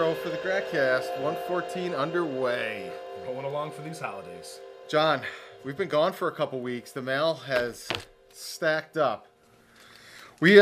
intro for the Gratcast. 114 underway. Rolling along for these holidays. John, we've been gone for a couple weeks. The mail has stacked up. We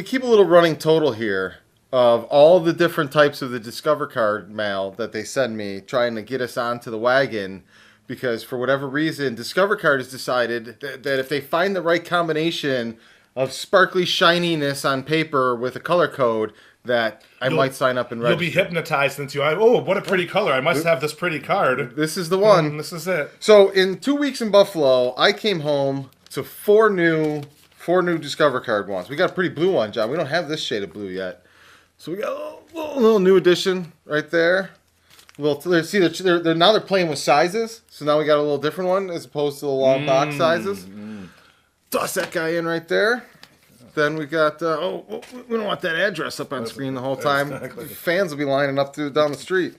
keep a little running total here of all the different types of the Discover card mail that they send me, trying to get us onto the wagon. Because for whatever reason, Discover Card has decided that if they find the right combination of sparkly shininess on paper with a color code, that I might sign up and register. You'll be hypnotized into, oh, what a pretty color. I must have this pretty card. This is the one. This is it. So in 2 weeks in Buffalo, I came home to four new Discover Card ones. We got a pretty blue one, John. We don't have this shade of blue yet. So we got a little new edition right there. See, they're playing with sizes. So now we got a little different one as opposed to the long box sizes. Toss that guy in right there. Then we got, we don't want that address up on screen the whole time. Exactly. Fans will be lining up down the street.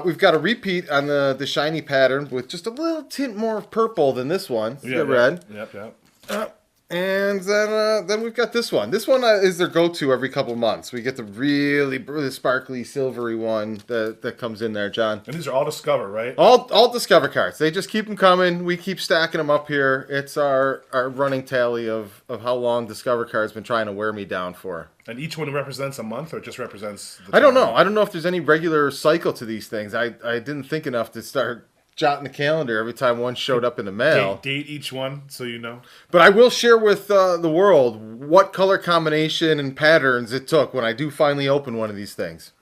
We've got a repeat on the shiny pattern with just a little tint more of purple than this one. Yeah, red. Yep. And then we've got this one. This one is their go-to every couple months. We get the really sparkly, silvery one that comes in there, John. And these are all Discover, right? All Discover cards. They just keep them coming. We keep stacking them up here. It's our running tally of how long Discover Card's been trying to wear me down for. And each one represents a month, or just represents... I don't know. I don't know if there's any regular cycle to these things. I didn't think enough to start jotting the calendar every time one showed up in the mail. Date each one, so you know. But I will share with the world what color combination and patterns it took when I do finally open one of these things.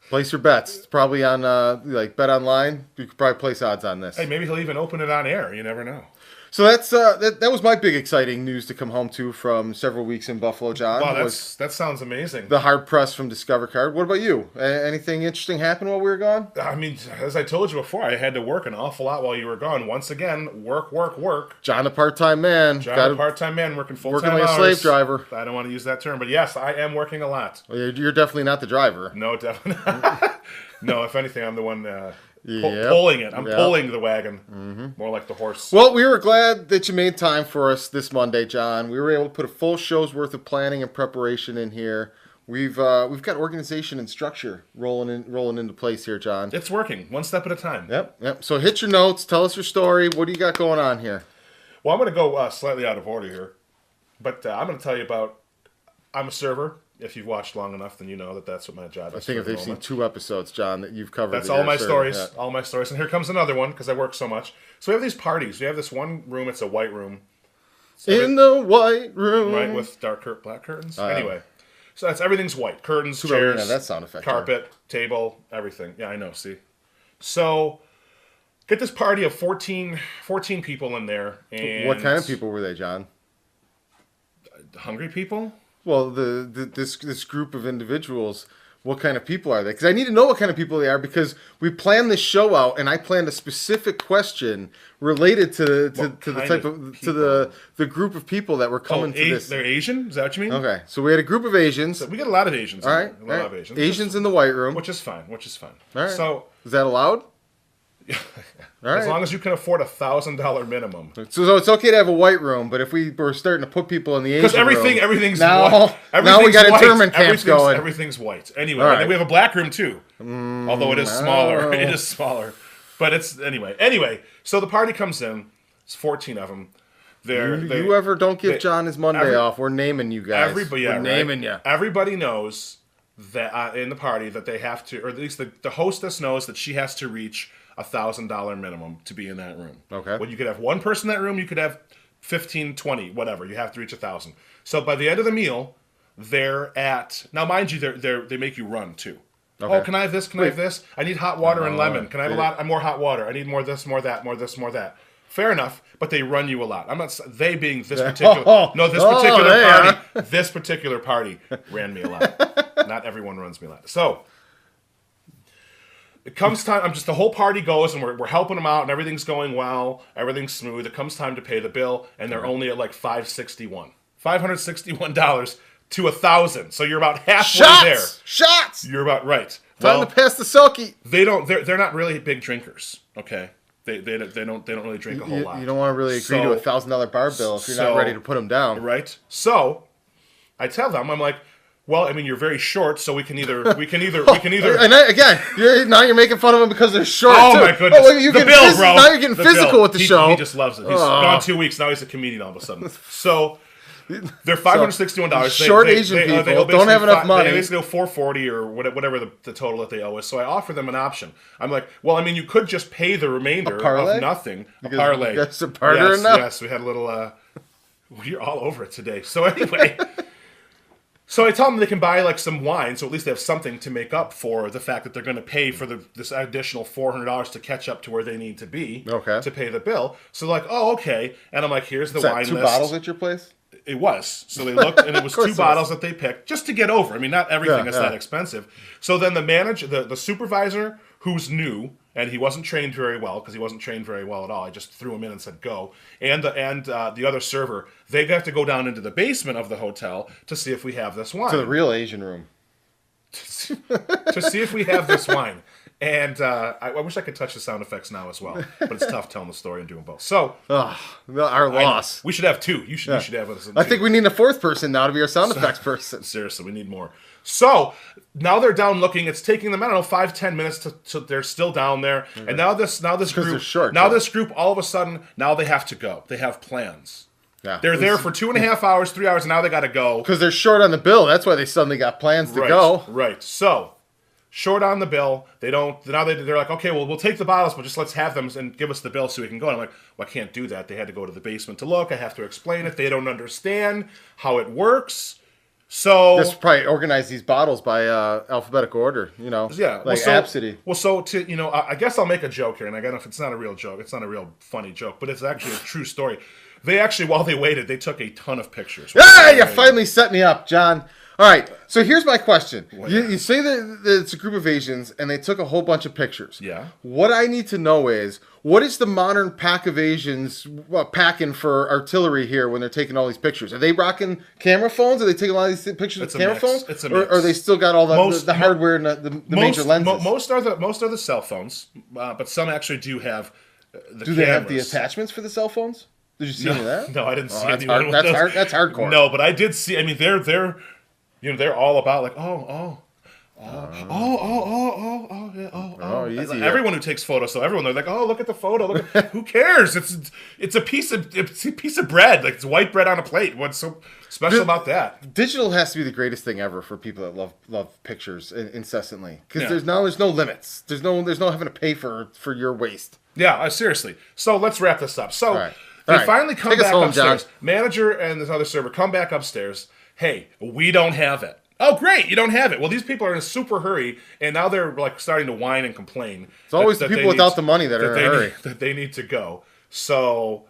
Place your bets. It's probably on Bet Online. You could probably place odds on this. Hey, maybe he'll even open it on air. You never know. So that's that was my big exciting news to come home to from several weeks in Buffalo, John. Wow, that sounds amazing. The hard press from Discover Card. What about you? Anything interesting happen while we were gone? I mean, as I told you before, I had to work an awful lot while you were gone. Once again, work. John, a part-time man. A part-time man working full-time working like hours. a slave driver. I don't want to use that term, but yes, I am working a lot. Well, you're definitely not the driver. No, definitely not. No, if anything, I'm the one... pulling it. I'm pulling the wagon. Mm-hmm. More like the horse. Well, we were glad that you made time for us this Monday, John. We were able to put a full show's worth of planning and preparation in here. We've got organization and structure rolling into place here, John. It's working, one step at a time. Yep. So hit your notes. Tell us your story. What do you got going on here? Well, I'm going to go slightly out of order here. But I'm going to tell you about... I'm a server. If you've watched long enough, then you know that's what my job is. I think if they've seen 2 episodes, John, that you've covered. That's all my stories. Yeah. All my stories. And here comes another one, because I work so much. So we have these parties. We have this one room. It's a white room. In the white room. Right, with black curtains. Anyway. So everything's white. Curtains, chairs, that sound effect, carpet, table, everything. Yeah, I know, see? So, get this party of 14 people in there. And what kind of people were they, John? Hungry people? Well, this group of individuals, what kind of people are they? Because I need to know what kind of people they are, because we planned this show out, and I planned a specific question related to the group of people that were coming to this. They're Asian? Is that what you mean? Okay, so we had a group of Asians. So we got a lot of Asians. All right, a lot of Asians. Asians in the white room, which is fine. All right. So is that allowed? As long as you can afford $1,000 minimum. So it's okay to have a white room, but if we were starting to put people in the Asian room... Because everything's white. Now we got internment camps going. Everything's white. Anyway, and then we have a black room too. Although it is smaller. It is smaller. But it's... Anyway, so the party comes in. It's 14 of them. You ever don't give John his Monday off, we're naming you guys. We're naming you. Everybody knows that in the party that they have to... Or at least the hostess knows that she has to reach... $1,000 minimum to be in that room. Okay. Well, you could have one person in that room. You could have 15, 20, whatever. You have to reach 1,000. So by the end of the meal, they're at... Now, mind you, they make you run, too. Okay. Oh, can I have this? Can I have this? I need hot water and lemon. Can I have more hot water? I need more this, more that, more this, more that. Fair enough, but they run you a lot. I'm not... They being this particular... party. This particular party ran me a lot. Not everyone runs me a lot. So... It comes time, the whole party goes, and we're helping them out, and everything's going well, everything's smooth. It comes time to pay the bill, and they're only at like $561 to 1,000. So you're about halfway there. Shots! You're about right. Time to pass the Selkie. They're not really big drinkers, okay? They don't really drink a whole lot. You don't want to really agree to a $1,000 bar bill if you're not ready to put them down. Right? So, I tell them, I'm like, Well, I mean, you're very short, so we can either. And again, now you're making fun of them because they're short. Oh too. my goodness! Oh, you're the getting bill, bro. Now you're getting physical with the show. He just loves it. He's gone 2 weeks now. He's a comedian all of a sudden. So they're $561. Short Asian people don't have enough money. They basically owe $440 or whatever the total that they owe us. So I offer them an option. I'm like, well, I mean, you could just pay the remainder of nothing. A parlay. Yes, a partner enough. Yes, we had a little. You're all over it today. So anyway. So I tell them they can buy like some wine, so at least they have something to make up for the fact that they're going to pay for this additional $400 to catch up to where they need to be to pay the bill. So they're like, oh, okay. And I'm like, here's the wine list. Two bottles at your place? It was. So they looked, and it was 2 bottles that they picked just to get over. I mean, not everything is that expensive. So then the supervisor, who's new, and he wasn't trained very well, because he wasn't trained very well at all. I just threw him in and said, go. And the other server, they have to go down into the basement of the hotel to see if we have this wine. To the real Asian room. To see if we have this wine. And I wish I could touch the sound effects now as well. But it's tough telling the story and doing both. So, our loss. We should have 2. You should have us. I think we need a 4th person now to be our sound effects person. Seriously, we need more. So now they're down looking. It's taking them, I don't know, 5-10 minutes to they're still down there. Okay. And now this group this group all of a sudden now they have to go. They have plans. Yeah. They're there for 2.5 hours, 3 hours, and now they got to go because they're short on the bill. That's why they suddenly got plans to go. Right. So short on the bill. They don't. Now they're like, okay, well, we'll take the bottles, but just let's have them and give us the bill so we can go. And I'm like, well, I can't do that. They had to go to the basement to look. I have to explain it. They don't understand how it works. So just probably organize these bottles by alphabetical order, like Absidy. Well, so I guess I'll make a joke here, and I don't know if it's not a real joke, it's not a real funny joke, but it's actually a true story. They actually, while they waited, they took a ton of pictures. You finally set me up, John. All right, so here's my question. You say that it's a group of Asians, and they took a whole bunch of pictures. Yeah. What I need to know is, what is the modern pack of Asians packing for artillery here when they're taking all these pictures? Are they rocking camera phones? Are they taking a lot of these pictures with camera phones? It's a mix. Or are they still got all the hardware and the major lenses? Most are the cell phones, but some actually do have the cameras. Do they have the attachments for the cell phones? Did you see any of that? No, I didn't see any of that. That's hardcore. No, but I did see. I mean, they're all about like easy. Everyone who takes photos, so everyone they're like, oh, look at the photo. Who cares? It's a piece of bread. Like it's white bread on a plate. What's so special about that? Digital has to be the greatest thing ever for people that love pictures incessantly because there's no limits. There's no having to pay for your waste. Yeah, seriously. So let's wrap this up. So they finally come back upstairs. John. Manager and this other server come back upstairs. Hey, we don't have it. Oh, great, you don't have it. Well, these people are in a super hurry, and now they're like starting to whine and complain. It's always the people without the money that are in a hurry. That they need to go. So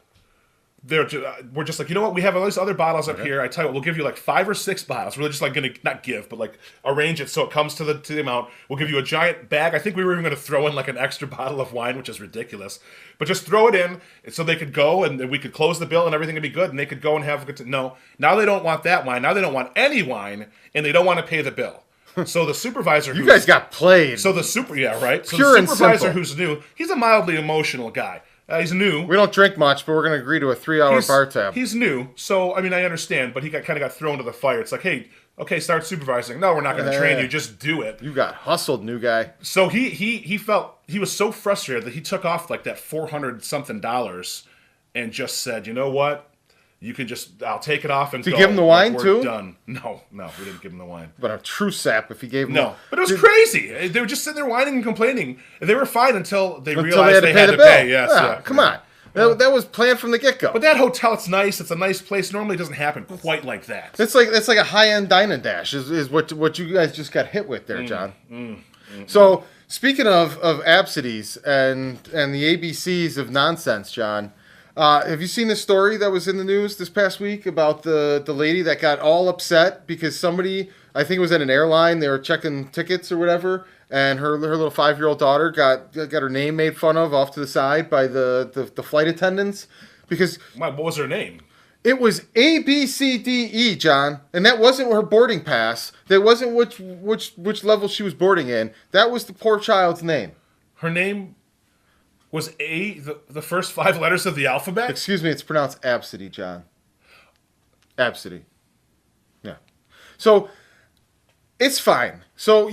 we're just like, you know what? We have all these other bottles up here. I tell you what, we'll give you like 5 or 6 bottles. We're just like going to not give, but like arrange it so it comes to the amount. We'll give you a giant bag. I think we were even going to throw in like an extra bottle of wine, which is ridiculous. But just throw it in so they could go and we could close the bill and everything would be good and they could go and have a good time. No, now they don't want that wine. Now they don't want any wine and they don't want to pay the bill. So the supervisor, you guys got played. So the supervisor and simple. Who's new, he's a mildly emotional guy. He's new. We don't drink much, but we're going to agree to a 3-hour bar tab. He's new, so I mean I understand, but he kind of got thrown to the fire. It's like, hey, okay, start supervising. No, we're not going to train you. Just do it. You got hustled, new guy. So he felt he was so frustrated that he took off like that $400-something and just said, you know what? You can I'll take it off and go. Did you give him the wine too? Done. No, we didn't give him the wine. But a true sap if he gave him. No, but it was crazy. They were just sitting there whining and complaining. They were fine until they realized they had to pay. Yes, come on. That was planned from the get-go. But that hotel, it's nice. It's a nice place. Normally, it doesn't happen quite like that. That's like a high-end dine and dash is what you guys just got hit with there, John. So speaking of absidies and the ABCs of nonsense, John. Have you seen the story that was in the news this past week about the lady that got all upset because somebody, I think it was at an airline, they were checking tickets or whatever, and her little 5-year-old daughter got her name made fun of off to the side by the flight attendants because what was her name? It was ABCDE, John, and that wasn't her boarding pass. That wasn't which level she was boarding in. That was the poor child's name. Her name was the first 5 letters of the alphabet? Excuse me, it's pronounced Absidy, John. Absidy. Yeah. So It's fine. So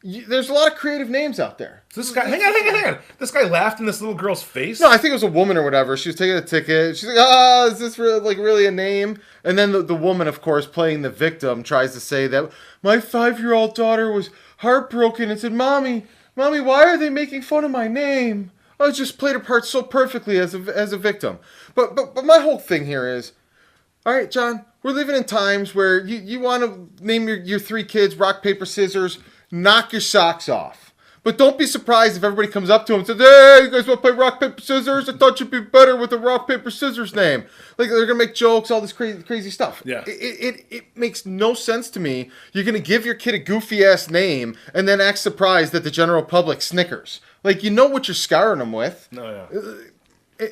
there's a lot of creative names out there. This guy, hang on. This guy laughed in this little girl's face. No, I think it was a woman or whatever. She was taking a ticket. She's like, is this really a name? And then the woman, of course, playing the victim, tries to say that my 5-year-old daughter was heartbroken and said, Mommy, why are they making fun of my name? I just played her part so perfectly as a victim. But my whole thing here is, all right, John, we're living in times where you want to name your 3 kids rock, paper, scissors, knock your socks off. But don't be surprised if everybody comes up to him and says, hey, you guys want to play rock, paper, scissors? I thought you'd be better with a rock, paper, scissors name. Like, they're going to make jokes, all this crazy stuff. Yeah. It makes no sense to me. You're going to give your kid a goofy-ass name and then act surprised that the general public snickers. Like, you know what you're scarring them with. No, yeah.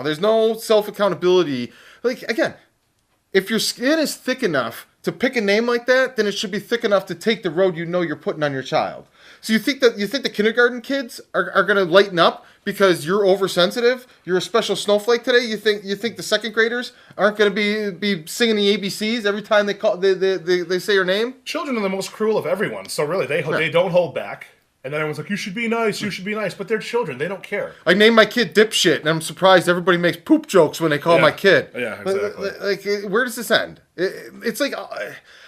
There's no self-accountability. Like, again, if your skin is thick enough to pick a name like that, then it should be thick enough to take the road you know you're putting on your child. So you think the kindergarten kids are going to lighten up because you're oversensitive? You're a special snowflake today? You think the second graders aren't going to be singing the ABCs every time they say your name? Children are the most cruel of everyone. So really, they don't hold back. And then everyone's like, you should be nice. But they're children. They don't care. I named my kid Dipshit, and I'm surprised everybody makes poop jokes when they call my kid. Yeah, exactly. Like, where does this end? It's like,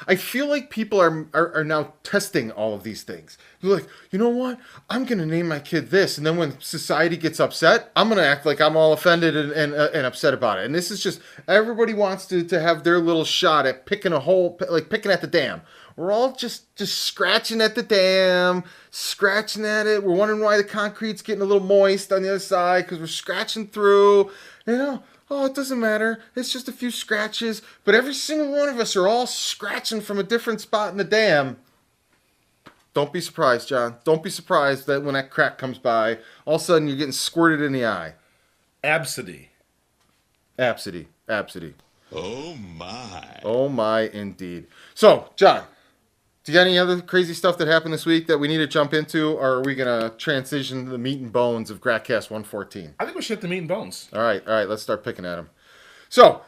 I feel like people are now testing all of these things. They're like, you know what? I'm going to name my kid this. And then when society gets upset, I'm going to act like I'm all offended and upset about it. And this is just, everybody wants to have their little shot at picking a hole, like picking at the dam. We're all just scratching at the dam, scratching at it. We're wondering why the concrete's getting a little moist on the other side because we're scratching through. Oh, it doesn't matter. It's just a few scratches. But every single one of us are all scratching from a different spot in the dam. Don't be surprised, John. Don't be surprised that when that crack comes by, all of a sudden you're getting squirted in the eye. Absidy. Oh, my. Oh, my, indeed. So, John, do you got any other crazy stuff that happened this week that we need to jump into, or are we going to transition to the meat and bones of Gratcast 114? I think we should hit the meat and bones. All right, let's start picking at them. So,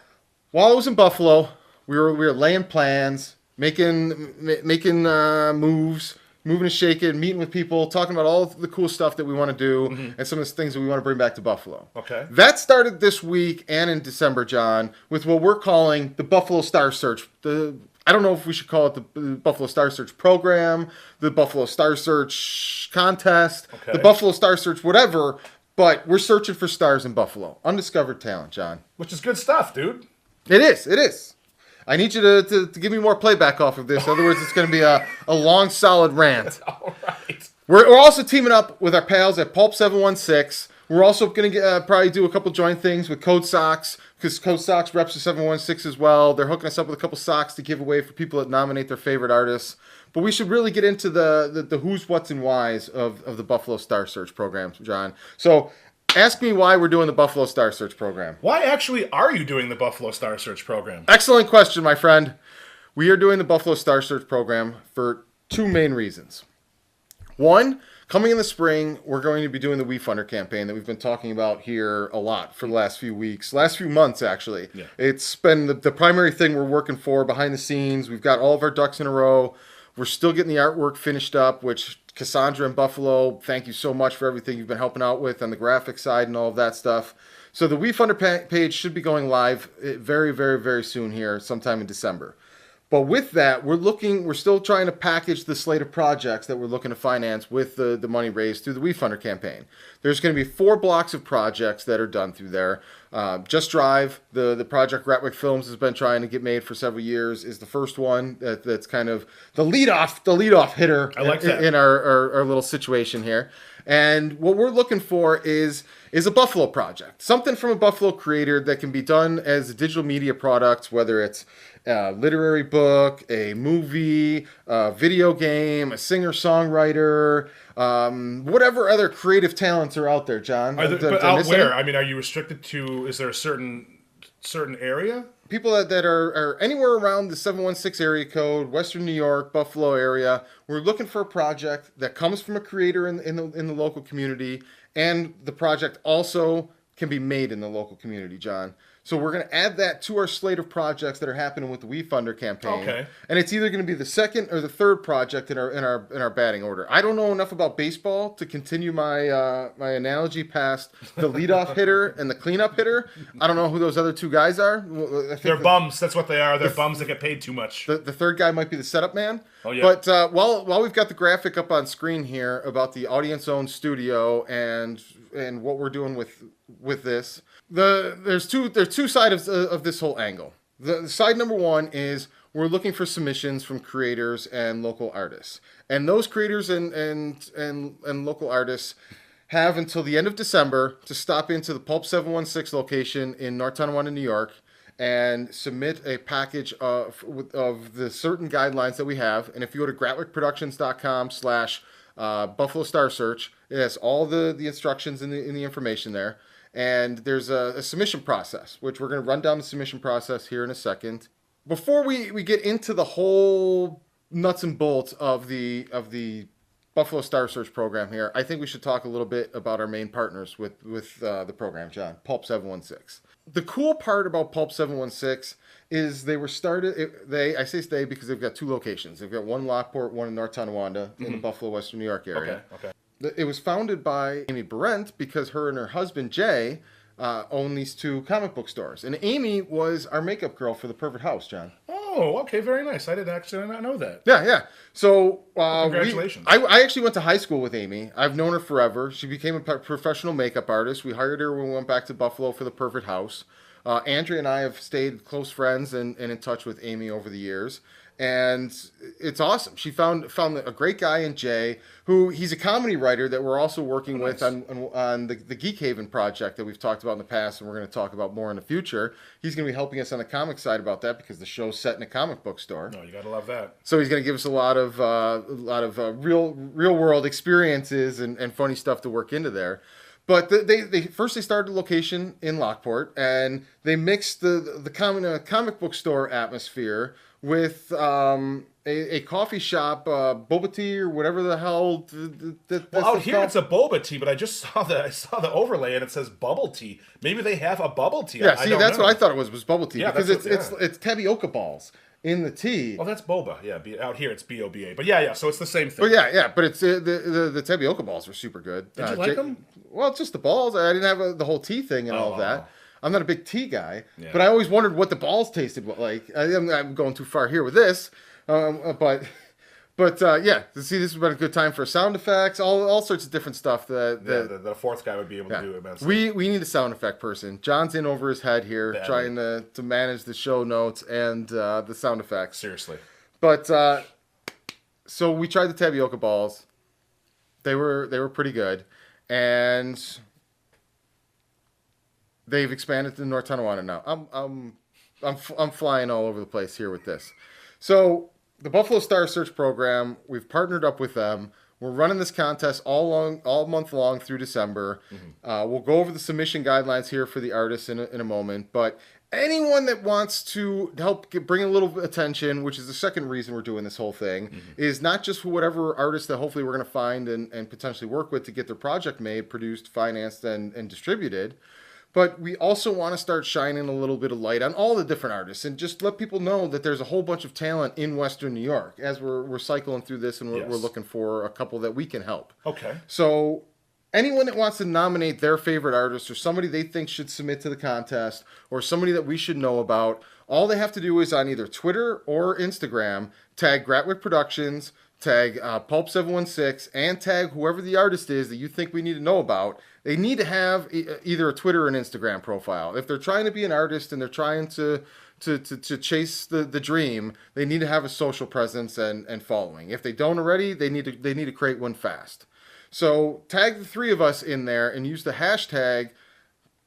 while I was in Buffalo, we were laying plans, making moves, moving and shaking, meeting with people, talking about all of the cool stuff that we want to do and some of the things that we want to bring back to Buffalo. Okay. That started this week and in December, John, with what we're calling the Buffalo Star Search. I don't know if we should call it the Buffalo Star Search program, the Buffalo Star Search contest, the Buffalo Star Search whatever, but we're searching for stars in Buffalo. Undiscovered talent, John. Which is good stuff, dude. It is. I need you to give me more playback off of this. Otherwise, it's going to be a long, solid rant. All right. We're also teaming up with our pals at Pulp 716. We're also going to probably do a couple joint things with Code Socks, because Code Socks reps the 716 as well. They're hooking us up with a couple socks to give away for people that nominate their favorite artists. But we should really get into the who's, what's, and whys of the Buffalo Star Search program, John. So ask me why we're doing the Buffalo Star Search program. Why actually are you doing the Buffalo Star Search program? Excellent question, my friend. We are doing the Buffalo Star Search program for 2 main reasons. One, coming in the spring, we're going to be doing the WeFunder campaign that we've been talking about here a lot for the last few months, actually. Yeah. It's been the primary thing we're working for behind the scenes. We've got all of our ducks in a row. We're still getting the artwork finished up, which Cassandra and Buffalo, thank you so much for everything you've been helping out with on the graphic side and all of that stuff. So the WeFunder page should be going live very, very, very soon here, sometime in December. But with that, we're still trying to package the slate of projects that we're looking to finance with the money raised through the WeFunder campaign. There's going to be 4 blocks of projects that are done through there. Just Drive, the project Ratwick Films has been trying to get made for several years, is the first one that's kind of the leadoff hitter. I like that. In our little situation here. And what we're looking for is a Buffalo project, something from a Buffalo creator that can be done as a digital media product, whether it's a literary book, a movie, a video game, a singer-songwriter, whatever other creative talents are out there, John. But out where? I mean, are you restricted to, is there a certain area? People that are anywhere around the 716 area code, Western New York, Buffalo area. We're looking for a project that comes from a creator in the local community, and the project also can be made in the local community, John. So we're going to add that to our slate of projects that are happening with the WeFunder campaign. Okay. And it's either going to be the second or the third project in our batting order. I don't know enough about baseball to continue my my analogy past the leadoff hitter and the cleanup hitter. I don't know who those other two guys are. I think They're bums. That's what they are. They're bums that get paid too much. the third guy might be the setup man. Oh, yeah. But while we've got the graphic up on screen here about the audience-owned studio and what we're doing with this, there's two sides of this whole angle. The side number one is we're looking for submissions from creators and local artists, and those creators and local artists have until the end of December to stop into the Pulp 716 location in North Tonawanda, New York, and submit a package of the certain guidelines that we have. And if you go to gratwickproductions.com/Buffalo Star Search, it has all the instructions and the information there. And there's a submission process, which we're going to run down the submission process here in a second. Before we get into the whole nuts and bolts of the Buffalo Star Search program here, I think we should talk a little bit about our main partners with the program, John. Pulp 716. The cool part about Pulp 716 is they were started. I say they because they've got two locations. They've got one in Lockport, one in North Tonawanda, in the Buffalo, Western New York area. Okay. It was founded by Amy Berendt because her and her husband Jay own these two comic book stores, and Amy was our makeup girl for The Perfect House, John. Oh, okay, very nice. I did actually not know that. Yeah. So congratulations. I actually went to high school with Amy. I've known her forever. She became a professional makeup artist. We hired her when we went back to Buffalo for The Perfect House. Andrea and I have stayed close friends and in touch with Amy over the years. And it's awesome. She found a great guy in Jay, who he's a comedy writer that we're also working with on the Geek Haven project that we've talked about in the past, and we're going to talk about more in the future. He's going to be helping us on the comic side about that because the show's set in a comic book store. No, you gotta love that. So he's going to give us a lot of real world experiences and funny stuff to work into there. But they first started a location in Lockport, and they mixed the comic book store atmosphere with a coffee shop, boba tea or whatever the hell. Well, out here it's a boba tea, but I saw the overlay and it says bubble tea. Maybe they have a bubble tea. Yeah, see, that's what I thought it was bubble tea, Yeah, because it's tapioca balls in the tea. Oh, that's boba. Yeah, out here it's BOBA. But yeah. So it's the same thing. But yeah. But it's the tapioca balls are super good. Did you like them? Well, it's just the balls. I didn't have the whole tea thing and all of that. I'm not a big tea guy, Yeah. but I always wondered what the balls tasted like. I'm going too far here with this, but yeah. See, this has been a good time for sound effects, all sorts of different stuff. The fourth guy would be able to do immensely. We need a sound effect person. John's in over his head here, trying to manage the show notes and the sound effects. Seriously. But so we tried the tapioca balls. They were pretty good, and they've expanded to North Tonawanda now. I'm flying all over the place here with this. So the Buffalo Star Search program, we've partnered up with them. We're running this contest all month long through December. We'll go over the submission guidelines here for the artists in a moment. But anyone that wants to help bring a little attention, which is the second reason we're doing this whole thing, is not just whatever artist that hopefully we're going to find and potentially work with to get their project made, produced, financed, and distributed. But we also want to start shining a little bit of light on all the different artists and just let people know that there's a whole bunch of talent in Western New York as we're cycling through this, and we're looking for a couple that we can help. Okay. So anyone that wants to nominate their favorite artist or somebody they think should submit to the contest or somebody that we should know about, all they have to do is on either Twitter or Instagram, tag Gratwick Productions, tag Pulp716, and tag whoever the artist is that you think we need to know about. They need to have either a Twitter or an Instagram profile. If they're trying to be an artist and they're trying to chase the dream, they need to have a social presence and following. If they don't already, they need to create one fast. So tag the three of us in there and use the hashtag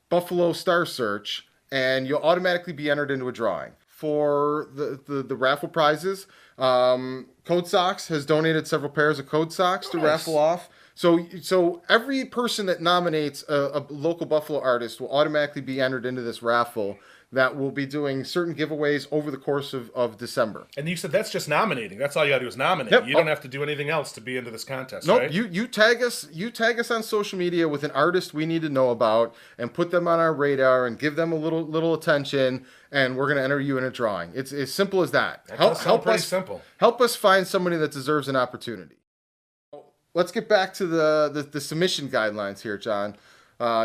Buffalo Star Search, and you'll automatically be entered into a drawing. For the raffle prizes, Code Socks has donated several pairs of Code Socks to raffle off. So every person that nominates a local Buffalo artist will automatically be entered into this raffle that will be doing certain giveaways over the course of December. And you said that's just nominating. That's all you got to do is nominate. Yep. You don't have to do anything else to be into this contest, Nope. right? You tag us on social media with an artist we need to know about and put them on our radar and give them a little attention, and we're going to enter you in a drawing. It's as simple as that. That sounds pretty simple. Help us find somebody that deserves an opportunity. Let's get back to the submission guidelines here, John.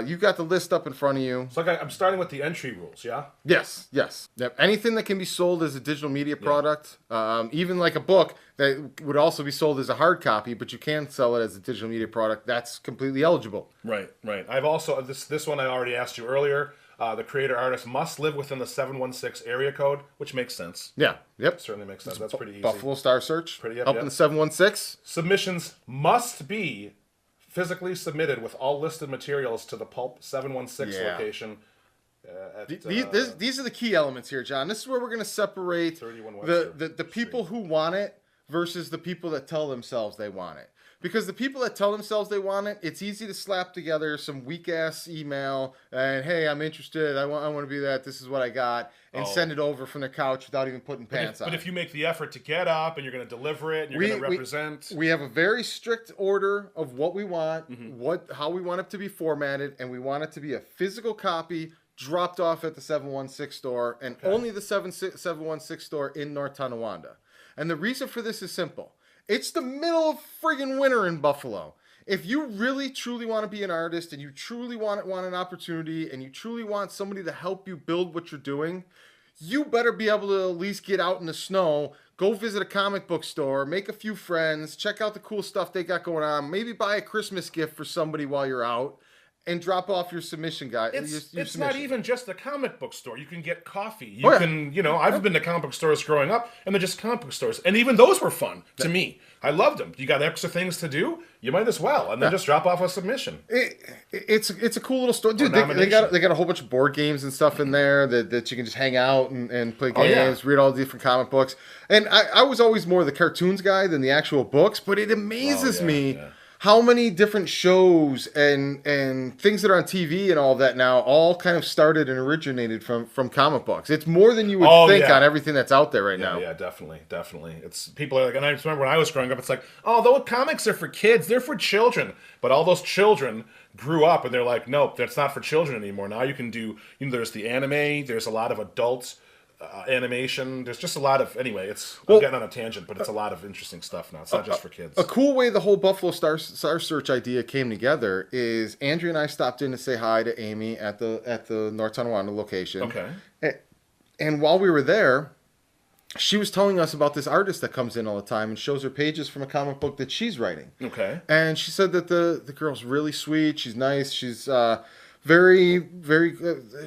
You've got the list up in front of you. So I'm starting with the entry rules, yeah? Yes. Yep. Anything that can be sold as a digital media product, even like a book that would also be sold as a hard copy, but you can sell it as a digital media product, that's completely eligible. Right. I've also, this one I already asked you earlier. The creator artist must live within the 716 area code, which makes sense. Yeah. Yep. Certainly makes sense. That's pretty easy. Buffalo Star Search. Pretty up in the 716. Submissions must be physically submitted with all listed materials to the Pulp 716 location. These are the key elements here, John. This is where we're going to separate the people who want it versus the people that tell themselves they want it. Because the people that tell themselves they want it, it's easy to slap together some weak-ass email and, hey, I'm interested, I want to be that, this is what I got, and send it over from the couch without even putting pants on. But if you make the effort to get up and you're going to deliver it and you're going to represent... We have a very strict order of what we want, how we want it to be formatted, and we want it to be a physical copy dropped off at the 716 store, and only the 716 store in North Tonawanda. And the reason for this is simple. It's the middle of friggin' winter in Buffalo. If you really, truly want to be an artist and you truly want an opportunity and you truly want somebody to help you build what you're doing, you better be able to at least get out in the snow, go visit a comic book store, make a few friends, check out the cool stuff they got going on, maybe buy a Christmas gift for somebody while you're out, and drop off your submission guide. It's not even just a comic book store. You can get coffee. I've been to comic book stores growing up, and they're just comic book stores. And even those were fun to me. I loved them. You got extra things to do, you might as well. And then just drop off a submission. It's a cool little store. Dude, they got a whole bunch of board games and stuff in there that you can just hang out and play games, read all the different comic books. And I was always more the cartoons guy than the actual books, but it amazes me how many different shows and things that are on TV and all of that now all kind of started and originated from comic books. It's more than you would think on everything that's out there right now. Yeah, definitely. It's people are like, and I just remember when I was growing up, it's like, oh, those comics are for kids, they're for children. But all those children grew up and they're like, nope, that's not for children anymore. Now you can do, there's the anime, there's a lot of adults. Animation. There's just a lot of... Anyway, I'm getting on a tangent, but it's a lot of interesting stuff now. It's not just for kids. A cool way the whole Buffalo Star Search idea came together is Andrea and I stopped in to say hi to Amy at the North Tonawanda location. Okay. And while we were there, she was telling us about this artist that comes in all the time and shows her pages from a comic book that she's writing. Okay. And she said that the girl's really sweet. She's nice. She's... very, very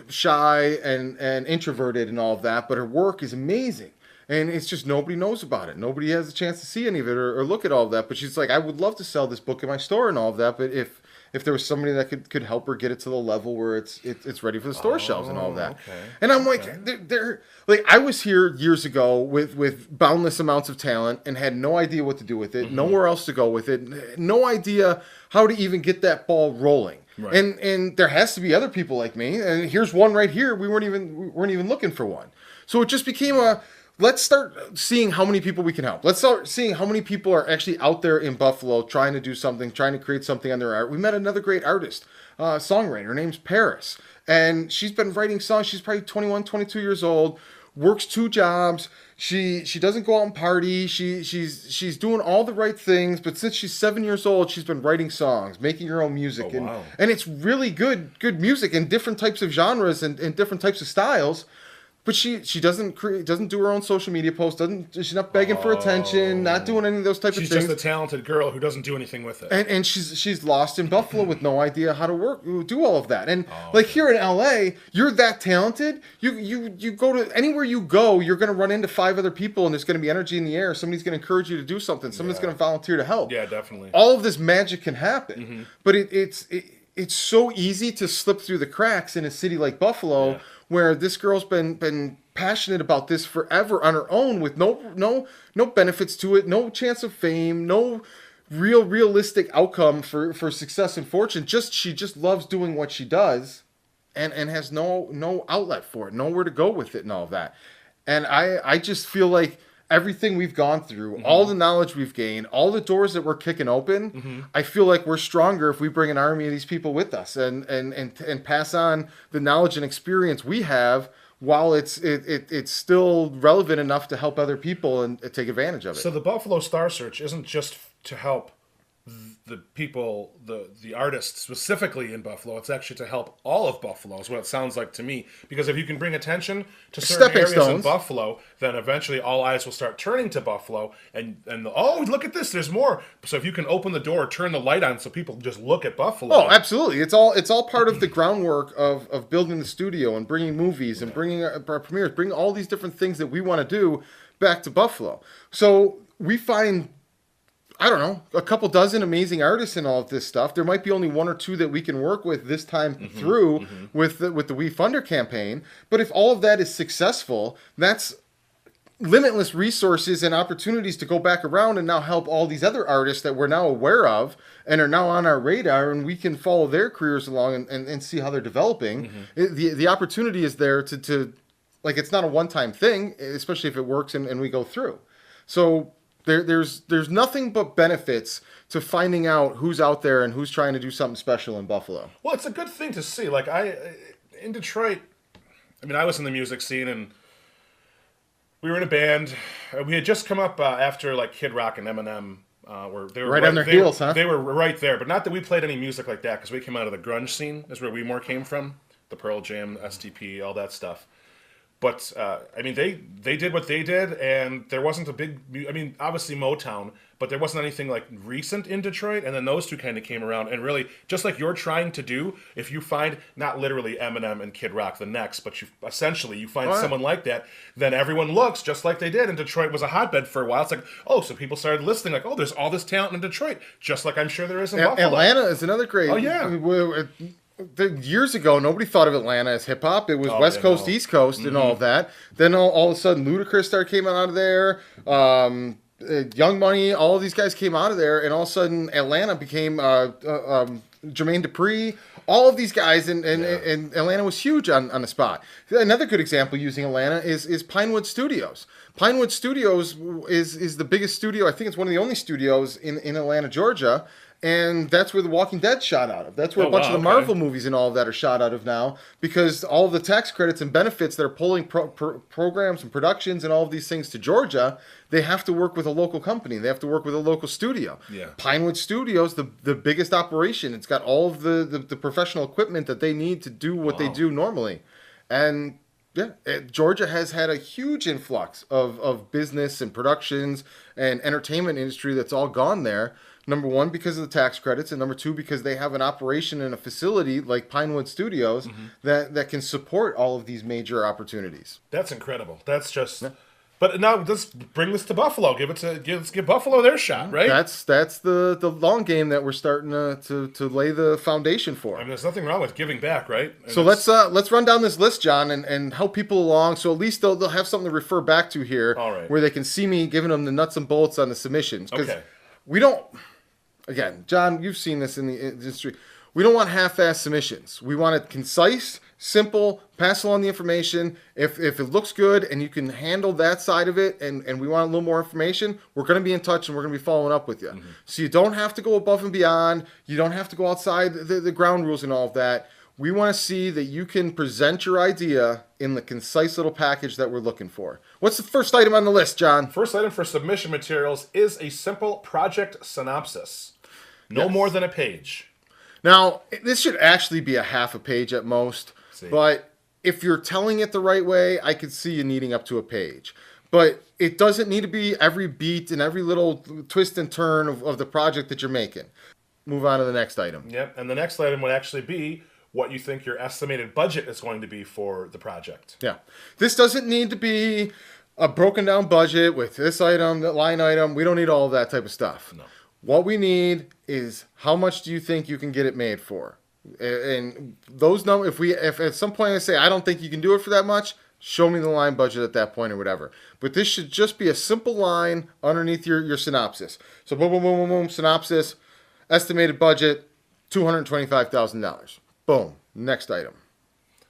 shy and introverted and all of that, but her work is amazing. And it's just nobody knows about it. Nobody has a chance to see any of it or look at all of that. But she's like, I would love to sell this book in my store and all of that, but if there was somebody that could help her get it to the level where it's ready for the store shelves and all of that. Okay. And I'm like, they're like, I was here years ago with boundless amounts of talent and had no idea what to do with it, nowhere else to go with it, no idea how to even get that ball rolling. Right. And there has to be other people like me. And here's one right here. We weren't even looking for one. So it just became let's start seeing how many people we can help. Let's start seeing how many people are actually out there in Buffalo trying to do something, trying to create something on their art. We met another great artist, songwriter. Her name's Paris. And she's been writing songs. She's probably 21, 22 years old, works 2 jobs. She doesn't go out and party. She's doing all the right things, but since she's 7 years old, she's been writing songs, making her own music, and it's really good music in different types of genres and different types of styles. But she doesn't do her own social media posts. She's not begging for attention. Not doing any of those type of things. She's just a talented girl who doesn't do anything with it. And she's lost in Buffalo with no idea how to do all of that. And like here in LA, you're that talented. You go to anywhere you go, you're going to run into 5 other people, and there's going to be energy in the air. Somebody's going to encourage you to do something. Somebody's going to volunteer to help. Yeah, definitely. All of this magic can happen, but it's so easy to slip through the cracks in a city like Buffalo. Yeah. Where this girl's been passionate about this forever on her own with no benefits to it, no chance of fame, no realistic outcome for success and fortune. She just loves doing what she does, and has no outlet for it, nowhere to go with it, and all of that. And I just feel like everything we've gone through, all the knowledge we've gained, all the doors that we're kicking open, I feel like we're stronger if we bring an army of these people with us and pass on the knowledge and experience we have, while it's still relevant enough to help other people and take advantage of it. So the Buffalo Star Search isn't just to help the people, the artists specifically in Buffalo. It's actually to help all of Buffalo, is what it sounds like to me. Because if you can bring attention to certain Stepping areas in stones. Buffalo, then eventually all eyes will start turning to Buffalo. And oh, look at this, there's more. So if you can open the door, turn the light on, so people just look at Buffalo. Oh, absolutely! It's all part of the groundwork of building the studio and bringing movies and bringing our premieres, bringing all these different things that we want to do back to Buffalo. So we find, I don't know, a couple dozen amazing artists in all of this stuff. There might be only one or two that we can work with this time through with the We Funder campaign. But if all of that is successful, that's limitless resources and opportunities to go back around and now help all these other artists that we're now aware of and are now on our radar, and we can follow their careers along and see how they're developing. The opportunity is there to like, it's not a one-time thing, especially if it works and we go through. So there's nothing but benefits to finding out who's out there and who's trying to do something special in Buffalo. Well, it's a good thing to see. Like, in Detroit, I mean, I was in the music scene, and we were in a band. We had just come up after, like, Kid Rock and Eminem. They were right on their heels, huh? They were right there, but not that we played any music like that, because we came out of the grunge scene, is where we more came from. The Pearl Jam, STP, all that stuff. But, I mean, they did what they did, and there wasn't a big... I mean, obviously Motown, but there wasn't anything, like, recent in Detroit, and then those two kind of came around, and really, just like you're trying to do, if you find, not literally Eminem and Kid Rock the next, but you find someone like that, then everyone looks just like they did, and Detroit was a hotbed for a while. It's like, oh, so people started listening, like, oh, there's all this talent in Detroit, just like I'm sure there is in Buffalo. Atlanta is another great... Oh, yeah. Years ago, nobody thought of Atlanta as hip hop. It was West Coast, East Coast, and all of that. Then all of a sudden, Ludacris came out of there. Young Money, all of these guys came out of there, and all of a sudden, Atlanta became Jermaine Dupri. All of these guys, and Atlanta was huge on the spot. Another good example using Atlanta is Pinewood Studios. Pinewood Studios is the biggest studio. I think it's one of the only studios in Atlanta, Georgia. And that's where The Walking Dead shot out of. That's where a bunch of the Marvel movies and all of that are shot out of now, because all of the tax credits and benefits that are pulling programs and productions and all of these things to Georgia, they have to work with a local company. They have to work with a local studio. Yeah. Pinewood Studios, the biggest operation. It's got all of the professional equipment that they need to do what they do normally. And yeah, Georgia has had a huge influx of business and productions and entertainment industry that's all gone there. Number one, because of the tax credits, and number two, because they have an operation and a facility like Pinewood Studios that can support all of these major opportunities. That's incredible. That's just... Yeah. But now let's bring this to Buffalo. Give Buffalo their shot, right? That's the long game that we're starting to lay the foundation for. I mean, there's nothing wrong with giving back, right? And so let's run down this list, John, and help people along. So at least they'll have something to refer back to here, where they can see me giving them the nuts and bolts on the submissions. Because we don't... Again, John, you've seen this in the industry. We don't want half-assed submissions. We want it concise, simple, pass along the information. If it looks good and you can handle that side of it, and we want a little more information, we're going to be in touch and we're going to be following up with you. So you don't have to go above and beyond. You don't have to go outside the ground rules and all of that. We want to see that you can present your idea in the concise little package that we're looking for. What's the first item on the list, John? First item for submission materials is a simple project synopsis. No more than a page. Now, this should actually be a half a page at most. But if you're telling it the right way, I could see you needing up to a page. But it doesn't need to be every beat and every little twist and turn of the project that you're making. Move on to the next item. Yep, and the next item would actually be what you think your estimated budget is going to be for the project. Yeah. This doesn't need to be a broken down budget with this item, that line item. We don't need all of that type of stuff. No. What we need is how much do you think you can get it made for? And those numbers, if at some point I say, I don't think you can do it for that much, show me the line budget at that point or whatever. But this should just be a simple line underneath your synopsis. So boom, boom, boom, boom, boom, synopsis, estimated budget, $225,000. Boom. Next item.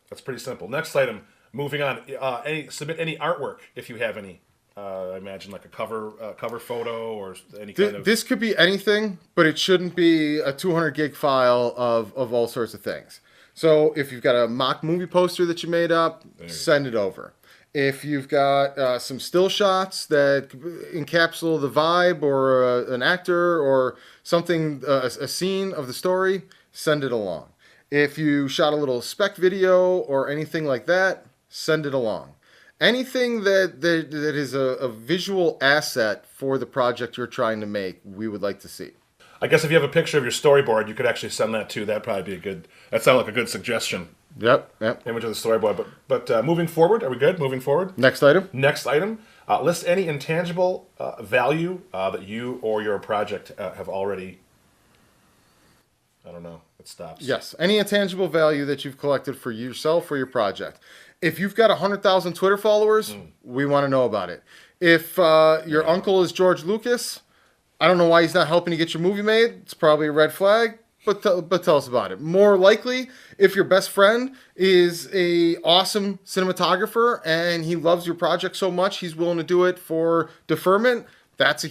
That's pretty simple. Next item. Moving on. Submit any artwork if you have any. I imagine like a cover photo or any kind of. This could be anything, but it shouldn't be a 200 gig file of all sorts of things. So if you've got a mock movie poster that you made up, send it over. If you've got some still shots that encapsulate the vibe or an actor or something, a scene of the story, send it along. If you shot a little spec video or anything like that, send it along. Anything that is a visual asset for the project you're trying to make, we would like to see. I guess if you have a picture of your storyboard, you could actually send that too. That'd probably be a good. That sounds like a good suggestion. Yep. Image of the storyboard. But moving forward, are we good? Moving forward. Next item. List any intangible value that you or your project have already. I don't know. It stops. Yes. Any intangible value that you've collected for yourself or your project. If you've got 100,000 Twitter followers, we want to know about it. If your uncle is George Lucas, I don't know why he's not helping you get your movie made. It's probably a red flag, but tell us about it. More likely, if your best friend is a awesome cinematographer and he loves your project so much he's willing to do it for deferment, that's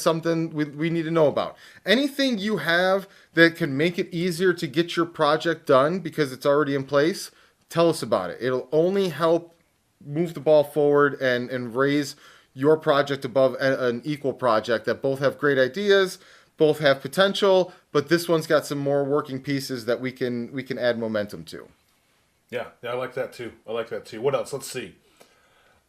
something we need to know about. Anything you have that can make it easier to get your project done because it's already in place, tell us about it. It'll only help move the ball forward and raise your project above an equal project that both have great ideas, both have potential, but this one's got some more working pieces that we can add momentum to. Yeah, I like that too. What else? Let's see.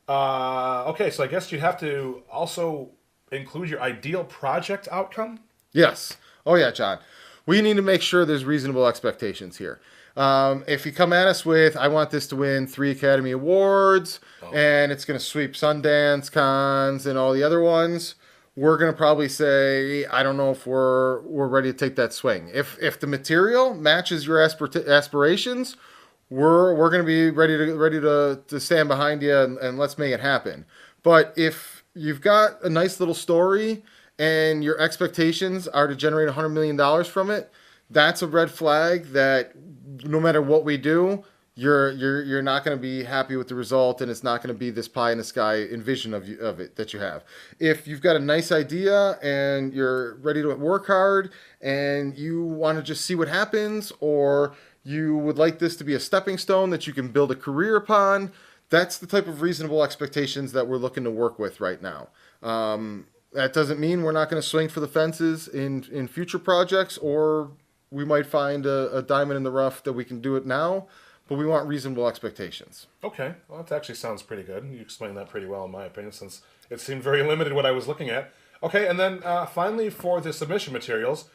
Okay, so I guess you have to also include your ideal project outcome. Yes. Oh yeah, John. We need to make sure there's reasonable expectations here. If you come at us with, I want this to win 3 Academy Awards, and it's going to sweep Sundance, Cannes, and all the other ones, we're going to probably say, I don't know if we're ready to take that swing. If the material matches your aspirations, we're going to be ready to stand behind you and let's make it happen. But if you've got a nice little story and your expectations are to generate $100 million from it, that's a red flag that no matter what we do, you're not going to be happy with the result, and it's not going to be this pie in the sky envision of it that you have. If you've got a nice idea and you're ready to work hard and you want to just see what happens, or you would like this to be a stepping stone that you can build a career upon, that's the type of reasonable expectations that we're looking to work with right now. That doesn't mean we're not going to swing for the fences in future projects, or we might find a diamond in the rough that we can do it now, but we want reasonable expectations. Okay, well, that actually sounds pretty good. You explained that pretty well, in my opinion, since it seemed very limited what I was looking at. Okay, and then finally for the submission materials,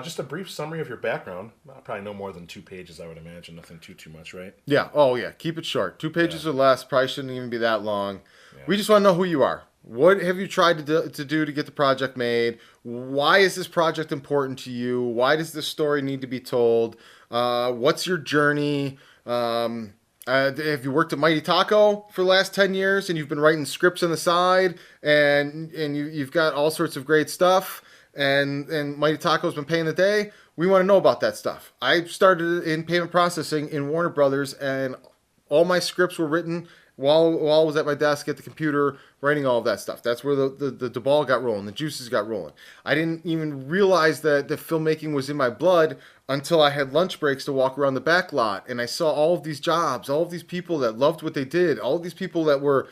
just a brief summary of your background. Probably no more than 2 pages, I would imagine. Nothing too much, right? Yeah. Oh, yeah. Keep it short. 2 pages or less. Probably shouldn't even be that long. Yeah. We just want to know who you are. What have you tried to do to get the project made? Why is this project important to you? Why does this story need to be told? What's your journey? Have you worked at Mighty Taco for the last 10 years and you've been writing scripts on the side and you've got all sorts of great stuff and Mighty Taco's been paying the day? We want to know about that stuff. I started in payment processing in Warner Brothers, and all my scripts were written while I was at my desk at the computer writing all of that stuff. That's where the ball got rolling, the juices got rolling. I didn't even realize that the filmmaking was in my blood until I had lunch breaks to walk around the back lot, and I saw all of these jobs, all of these people that loved what they did, all of these people that were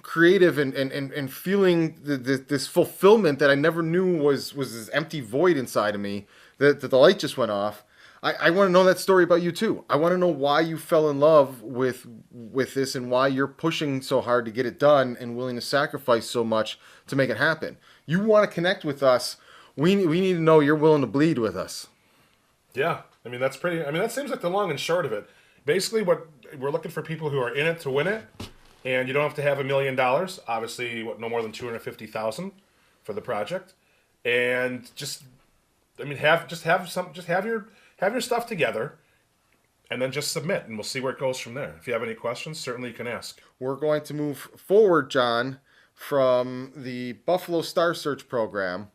creative and feeling this fulfillment that I never knew was this empty void inside of me, that the light just went off. I want to know that story about you too. I want to know why you fell in love with this and why you're pushing so hard to get it done and willing to sacrifice so much to make it happen. You want to connect with us. We need to know you're willing to bleed with us. Yeah, that seems like the long and short of it. Basically, what we're looking for, people who are in it to win it, and you don't have to have $1 million. Obviously, no more than $250,000 for the project, and have your stuff together, and then just submit, and we'll see where it goes from there. If you have any questions, certainly you can ask. We're going to move forward, John, from the Buffalo Star Search program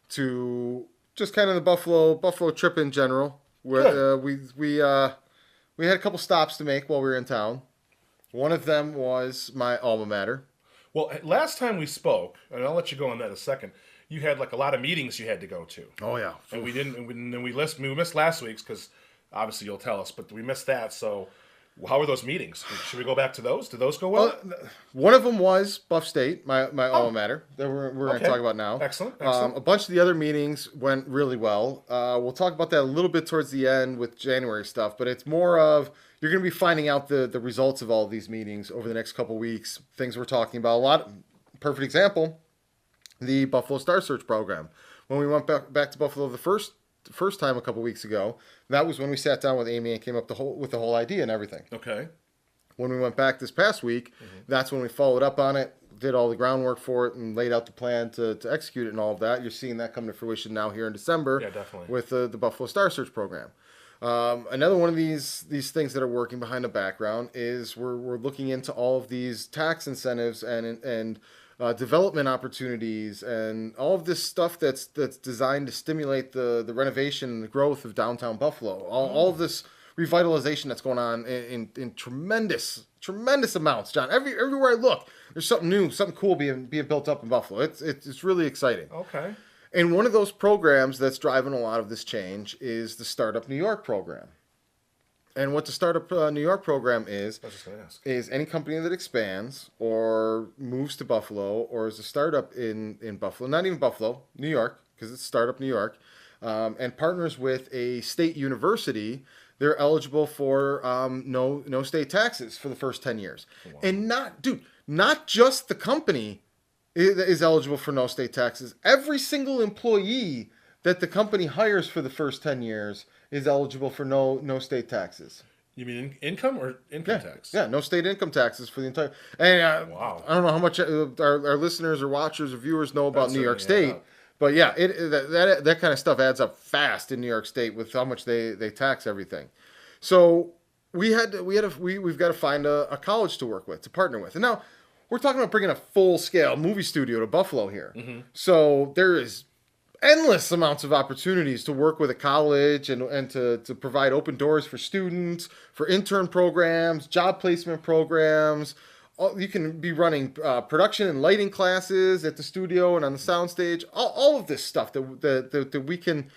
to just kind of the Buffalo trip in general. Where we had a couple stops to make while we were in town. One of them was my alma mater. Well, last time we spoke, and I'll let you go on that in a second, you had like a lot of meetings you had to go to. Oh yeah, and we didn't. And we missed last week's because obviously you'll tell us, but we missed that. So, how were those meetings? Should we go back to those? Did those go well? One of them was Buff State, my alma mater, that we're going to talk about now. Excellent. A bunch of the other meetings went really well. We'll talk about that a little bit towards the end with January stuff, but it's more of you're going to be finding out the results of all of these meetings over the next couple weeks. Things we're talking about. Perfect example, the Buffalo Star Search program. When we went back to Buffalo the first time a couple weeks ago, that was when we sat down with Amy and came up with the whole idea and everything. Okay. When we went back this past week, that's when we followed up on it, did all the groundwork for it, and laid out the plan to execute it and all of that. You're seeing that come to fruition now here in December. Yeah, definitely. With the Buffalo Star Search program. Another one of these things that are working behind the background is we're looking into all of these tax incentives and development opportunities and all of this stuff that's designed to stimulate the renovation and the growth of downtown Buffalo. All of this revitalization that's going on in tremendous amounts, John. Everywhere I look, there's something new, something cool being built up in Buffalo. It's really exciting. Okay. And one of those programs that's driving a lot of this change is the Startup New York program. And what the Startup New York program is any company that expands or moves to Buffalo or is a startup in Buffalo, not even Buffalo, New York, because it's Startup New York, and partners with a state university, they're eligible for no state taxes for the first 10 years. Wow. And not just the company is eligible for no state taxes. Every single employee that the company hires for the first 10 years is eligible for no state taxes. You mean income or income tax? Yeah, no state income taxes for the entire... And wow. I don't know how much our listeners or watchers or viewers know about New York State, but yeah, that kind of stuff adds up fast in New York State with how much they tax everything. So we've got to find a college to work with, to partner with. And now we're talking about bringing a full-scale movie studio to Buffalo here. Mm-hmm. So there is endless amounts of opportunities to work with a college and to provide open doors for students, for intern programs, job placement programs. You can be running production and lighting classes at the studio and on the soundstage. All of this stuff that we can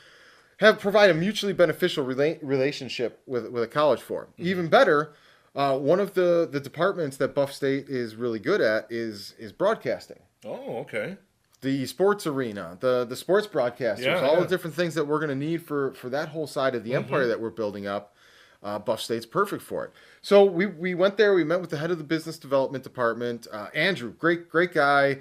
provide a mutually beneficial relationship with a college for. Mm-hmm. Even better, one of the departments that Buff State is really good at is broadcasting. Oh, okay. The sports arena, the sports broadcasters, all the different things that we're going to need for that whole side of the empire that we're building up. Buff State's perfect for it. So we went there. We met with the head of the business development department, Andrew. Great guy.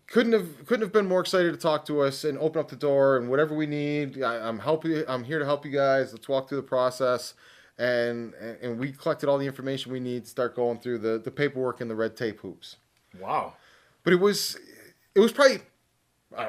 Couldn't have been more excited to talk to us and open up the door and whatever we need. I'm here to help you guys. Let's walk through the process. And we collected all the information we need to start going through the paperwork and the red tape hoops. Wow. But it was probably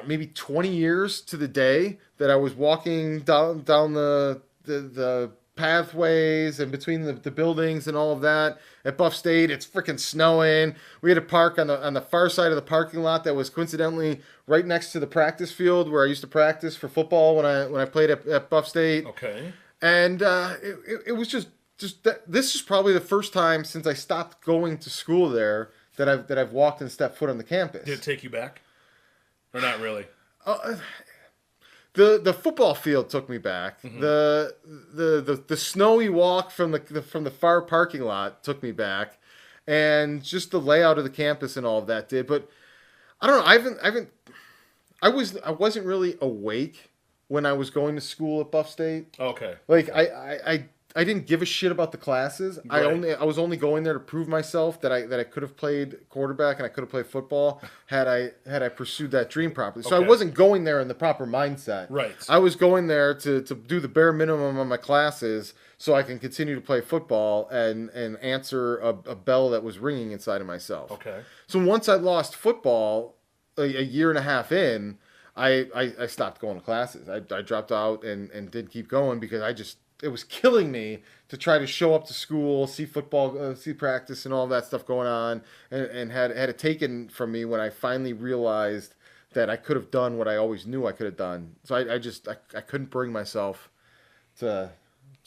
maybe 20 years to the day that I was walking down the pathways and between the buildings and all of that at Buff State. It's freaking snowing. We had to park on the far side of the parking lot that was coincidentally right next to the practice field where I used to practice for football when I played at Buff State. Okay. And it was just this is probably the first time since I stopped going to school there that I've walked and stepped foot on the campus. Did it take you back, or not really? The football field took me back. Mm-hmm. The snowy walk from the far parking lot took me back, and just the layout of the campus and all of that did. But I don't know. I wasn't really awake when I was going to school at Buff State. Okay. Like I didn't give a shit about the classes. Right. I was only going there to prove myself that I could have played quarterback and I could have played football had I pursued that dream properly. So I wasn't going there in the proper mindset. Right. I was going there to do the bare minimum on my classes so I can continue to play football and answer a bell that was ringing inside of myself. Okay. So once I lost football a year and a half in, I stopped going to classes. I dropped out and didn't keep going because it was killing me to try to show up to school, see football, see practice, and all that stuff going on, and had it taken from me when I finally realized that I could have done what I always knew I could have done. So I couldn't bring myself to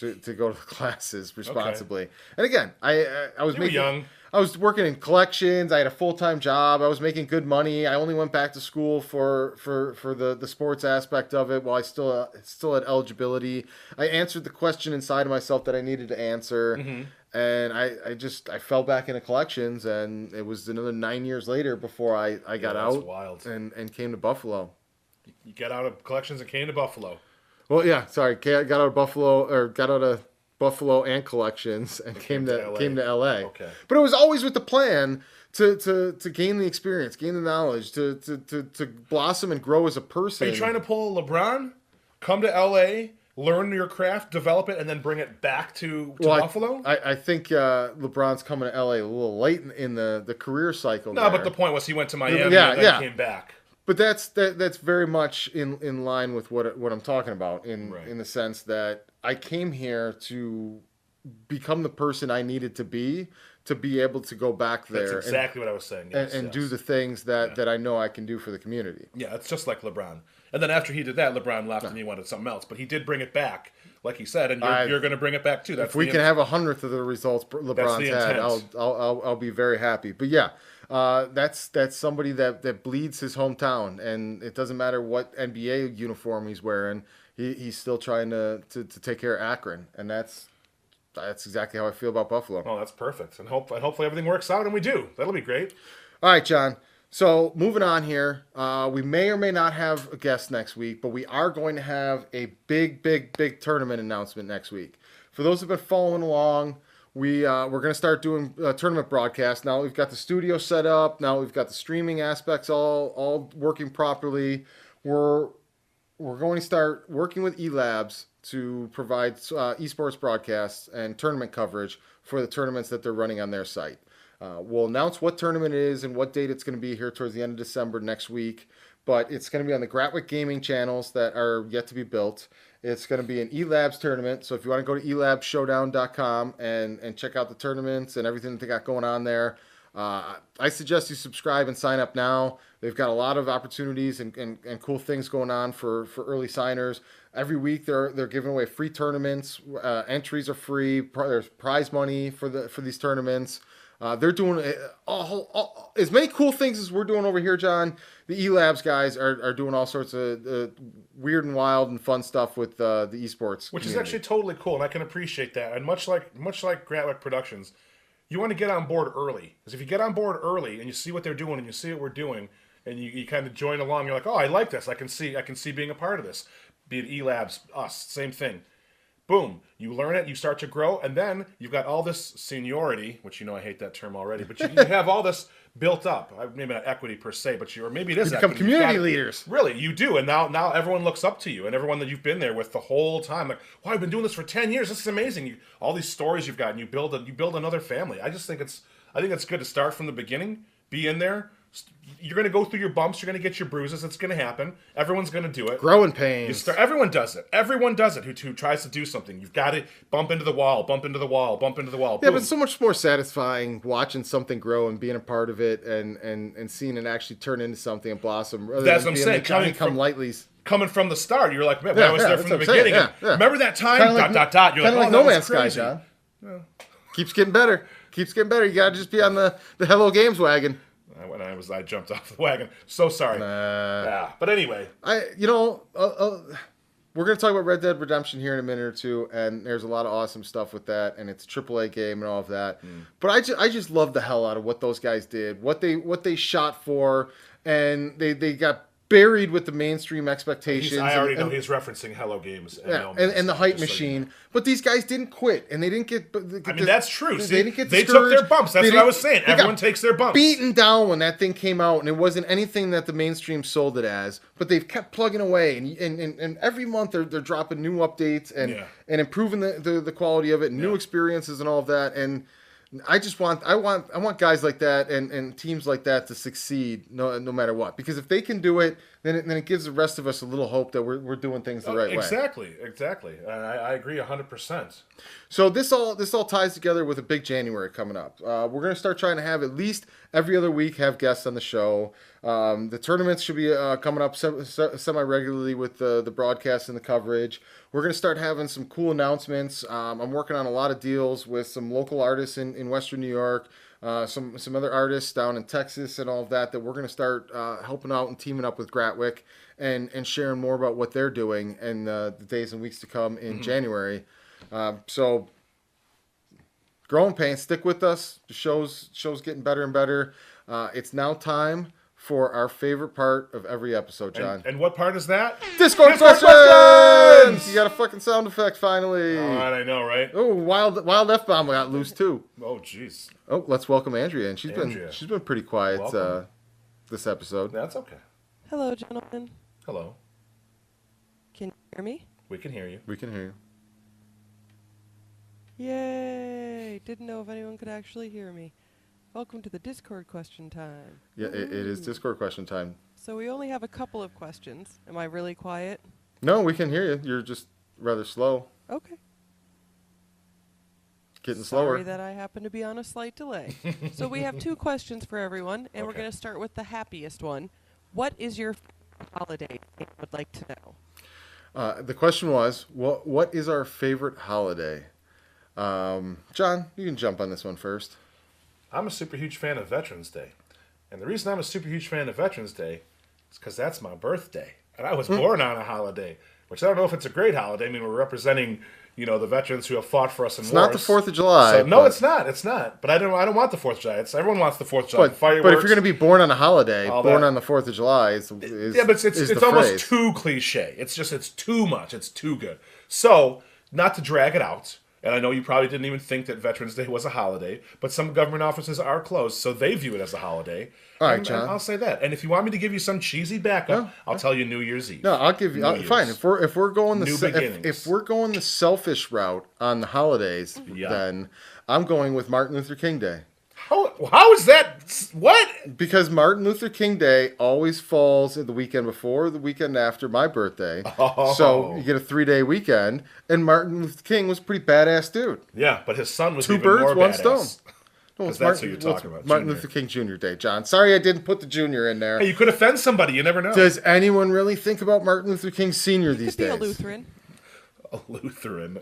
go to the classes responsibly. Okay. And again, I was young. I was working in collections. I had a full-time job. I was making good money. I only went back to school for the sports aspect of it while I still had eligibility. I answered the question inside of myself that I needed to answer. Mm-hmm. And I fell back into collections, and it was another 9 years later before I got out and came to Buffalo. You got out of collections and came to Buffalo. Well, yeah, sorry. Got out of Buffalo and collections and came to LA. Okay. But it was always with the plan to gain the experience, gain the knowledge, to blossom and grow as a person. Are you trying to pull LeBron? Come to LA, learn your craft, develop it, and then bring it back to Buffalo? I think LeBron's coming to LA a little late in the career cycle. No, but the point was he went to Miami and then came back. But that's very much in line with what I'm talking about in the sense that I came here to become the person I needed to be able to go back there. That's exactly what I was saying. Yes, and do the things that I know I can do for the community. Yeah, it's just like LeBron. And then after he did that, LeBron left and he wanted something else. But he did bring it back, like he said, and you're going to bring it back too. If we can have 100th of the results LeBron's had, I'll be very happy. But yeah. That's somebody that bleeds his hometown, and it doesn't matter what NBA uniform he's wearing. He's still trying to take care of Akron, and that's exactly how I feel about Buffalo. Oh, that's perfect, and hopefully everything works out, and we do. That'll be great. All right, John. So moving on here, we may or may not have a guest next week, but we are going to have a big tournament announcement next week. For those who've been following along. We're going to start doing tournament broadcasts. Now we've got the studio set up. Now we've got the streaming aspects all working properly. We're going to start working with eLabs to provide esports broadcasts and tournament coverage for the tournaments that they're running on their site. We'll announce what tournament it is and what date it's going to be here towards the end of December next week. But it's going to be on the Gratcast gaming channels that are yet to be built. It's going to be an eLabs tournament. So if you want to go to elabsshowdown.com and check out the tournaments and everything that they got going on there, I suggest you subscribe and sign up now. They've got a lot of opportunities and cool things going on for early signers. Every week they're giving away free tournaments. Entries are free. There's prize money for these tournaments. They're doing as many cool things as we're doing over here, John. The eLabs guys are doing all sorts of weird and wild and fun stuff with the esports, which is actually totally cool, and I can appreciate that. And much like Gratcast Productions, you want to get on board early, because if you get on board early and you see what they're doing and you see what we're doing, and you kind of join along, you're like, oh, I like this. I can see being a part of this. Be it eLabs, us, same thing. Boom, you learn it, you start to grow, and then you've got all this seniority, which I hate that term already, but you have all this built up. Maybe not equity per se, but or maybe it is. You become community leaders. Really, you do, and now everyone looks up to you, and everyone that you've been there with the whole time, like, wow, I've been doing this for 10 years. This is amazing. All these stories you've got, and you build another family. I think it's good to start from the beginning, be in there. You're going to go through your bumps. You're going to get your bruises. It's going to happen. Everyone's going to do it. Growing pains. Everyone does it. Everyone does it who tries to do something. You've got to bump into the wall, bump into the wall, bump into the wall. Yeah, but it's so much more satisfying watching something grow and being a part of it and seeing it actually turn into something and blossom. That's what I'm saying. Coming from the start, you're like, man, I was there from the beginning. Yeah. Remember that time? You're like, oh, No Man's Sky, John. Yeah. Keeps getting better. You got to just be on the Hello Games wagon. When I jumped off the wagon. So sorry. Yeah. But anyway. We're going to talk about Red Dead Redemption here in a minute or two, and there's a lot of awesome stuff with that, and it's a AAA game and all of that. But I just love the hell out of what those guys did, what they shot for, and they got buried with the mainstream expectations. I already know he's referencing Hello Games and the hype machine. So but these guys didn't quit, and they didn't get. That's true. They didn't get They took their bumps. That's what I was saying. Everyone takes their bumps. Beaten down when that thing came out, and it wasn't anything that the mainstream sold it as. But they've kept plugging away, and every month they're dropping new updates and improving the quality of it, and new experiences and all of that. And I want guys like that and teams like that to succeed no matter what. Because if they can do it, then it gives the rest of us a little hope that we're doing things the right way. Exactly. I agree 100%. So this all ties together with a big January coming up. We're going to start trying to have at least every other week have guests on the show. The tournaments should be coming up semi-regularly with the broadcast and the coverage. We're going to start having some cool announcements. I'm working on a lot of deals with some local artists in Western New York, some other artists down in Texas and all of that we're going to start helping out and teaming up with Gratwick and sharing more about what they're doing in the days and weeks to come in January. So growing pains, stick with us. The show's getting better and better. It's now time for our favorite part of every episode, John. And what part is that? Discord questions! You got a fucking sound effect finally. All right, I know, right? Oh, wild F-bomb got loose too. Oh, jeez. Oh, let's welcome Andrea. And she's been pretty quiet this episode. That's okay. Hello, gentlemen. Hello. Can you hear me? We can hear you. We can hear you. Yay! Didn't know if anyone could actually hear me. Welcome to the Discord question time. Yeah, it is Discord question time. So we only have a couple of questions. Am I really quiet? No, we can hear you. You're just rather slow. Okay. Getting Sorry slower. that I happen to be on a slight delay. So we have 2 questions for everyone, and we're going to start with the happiest one. What is your holiday I would like to know? The question was, what is our favorite holiday? John, you can jump on this one first. I'm a super huge fan of Veterans Day. And the reason I'm a super huge fan of Veterans Day is because that's my birthday. And I was born on a holiday, which I don't know if it's a great holiday. I mean, we're representing, the veterans who have fought for us in wars. It's not the 4th of July. So, no, it's not. It's not. But I don't want the 4th of July. Everyone wants the 4th of July. But if you're going to be born on a holiday, born on the 4th of July is yeah, but it's almost too cliche. It's too much. It's too good. So, not to drag it out, and I know you probably didn't even think that Veterans Day was a holiday, but some government offices are closed, so they view it as a holiday. All right, John. And I'll say that. And if you want me to give you some cheesy backup, I'll tell you New Year's Eve. No, I'll give you. Fine. If we're going if we're going the selfish route on the holidays, then I'm going with Martin Luther King Day. How is that? What? Because Martin Luther King Day always falls the weekend before, the weekend after my birthday. Oh. So you get a 3-day weekend, and Martin Luther King was a pretty badass dude. Yeah, but his son was 2 even birds, more 1 badass. stone. Because that's who you're talking about. Martin Luther King Jr. Day, John. Sorry I didn't put the Jr. in there. Hey, you could offend somebody. You never know. Does anyone really think about Martin Luther King Sr. these days? Be a Lutheran. A Lutheran.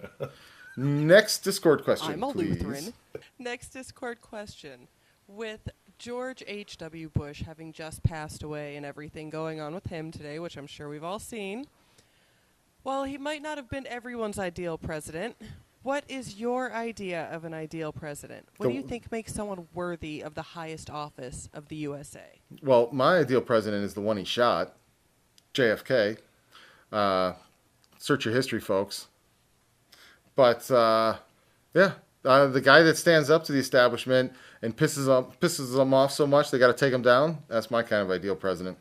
Next Discord question, I'm a please. Lutheran. Next Discord question. With George H.W. Bush having just passed away and everything going on with him today, which I'm sure we've all seen, while he might not have been everyone's ideal president, what is your idea of an ideal president? What do you think makes someone worthy of the highest office of the USA? Well, my ideal president is the one he shot, JFK. Search your history, folks. But, the guy that stands up to the establishment and pisses them off so much they got to take him down, that's my kind of ideal president.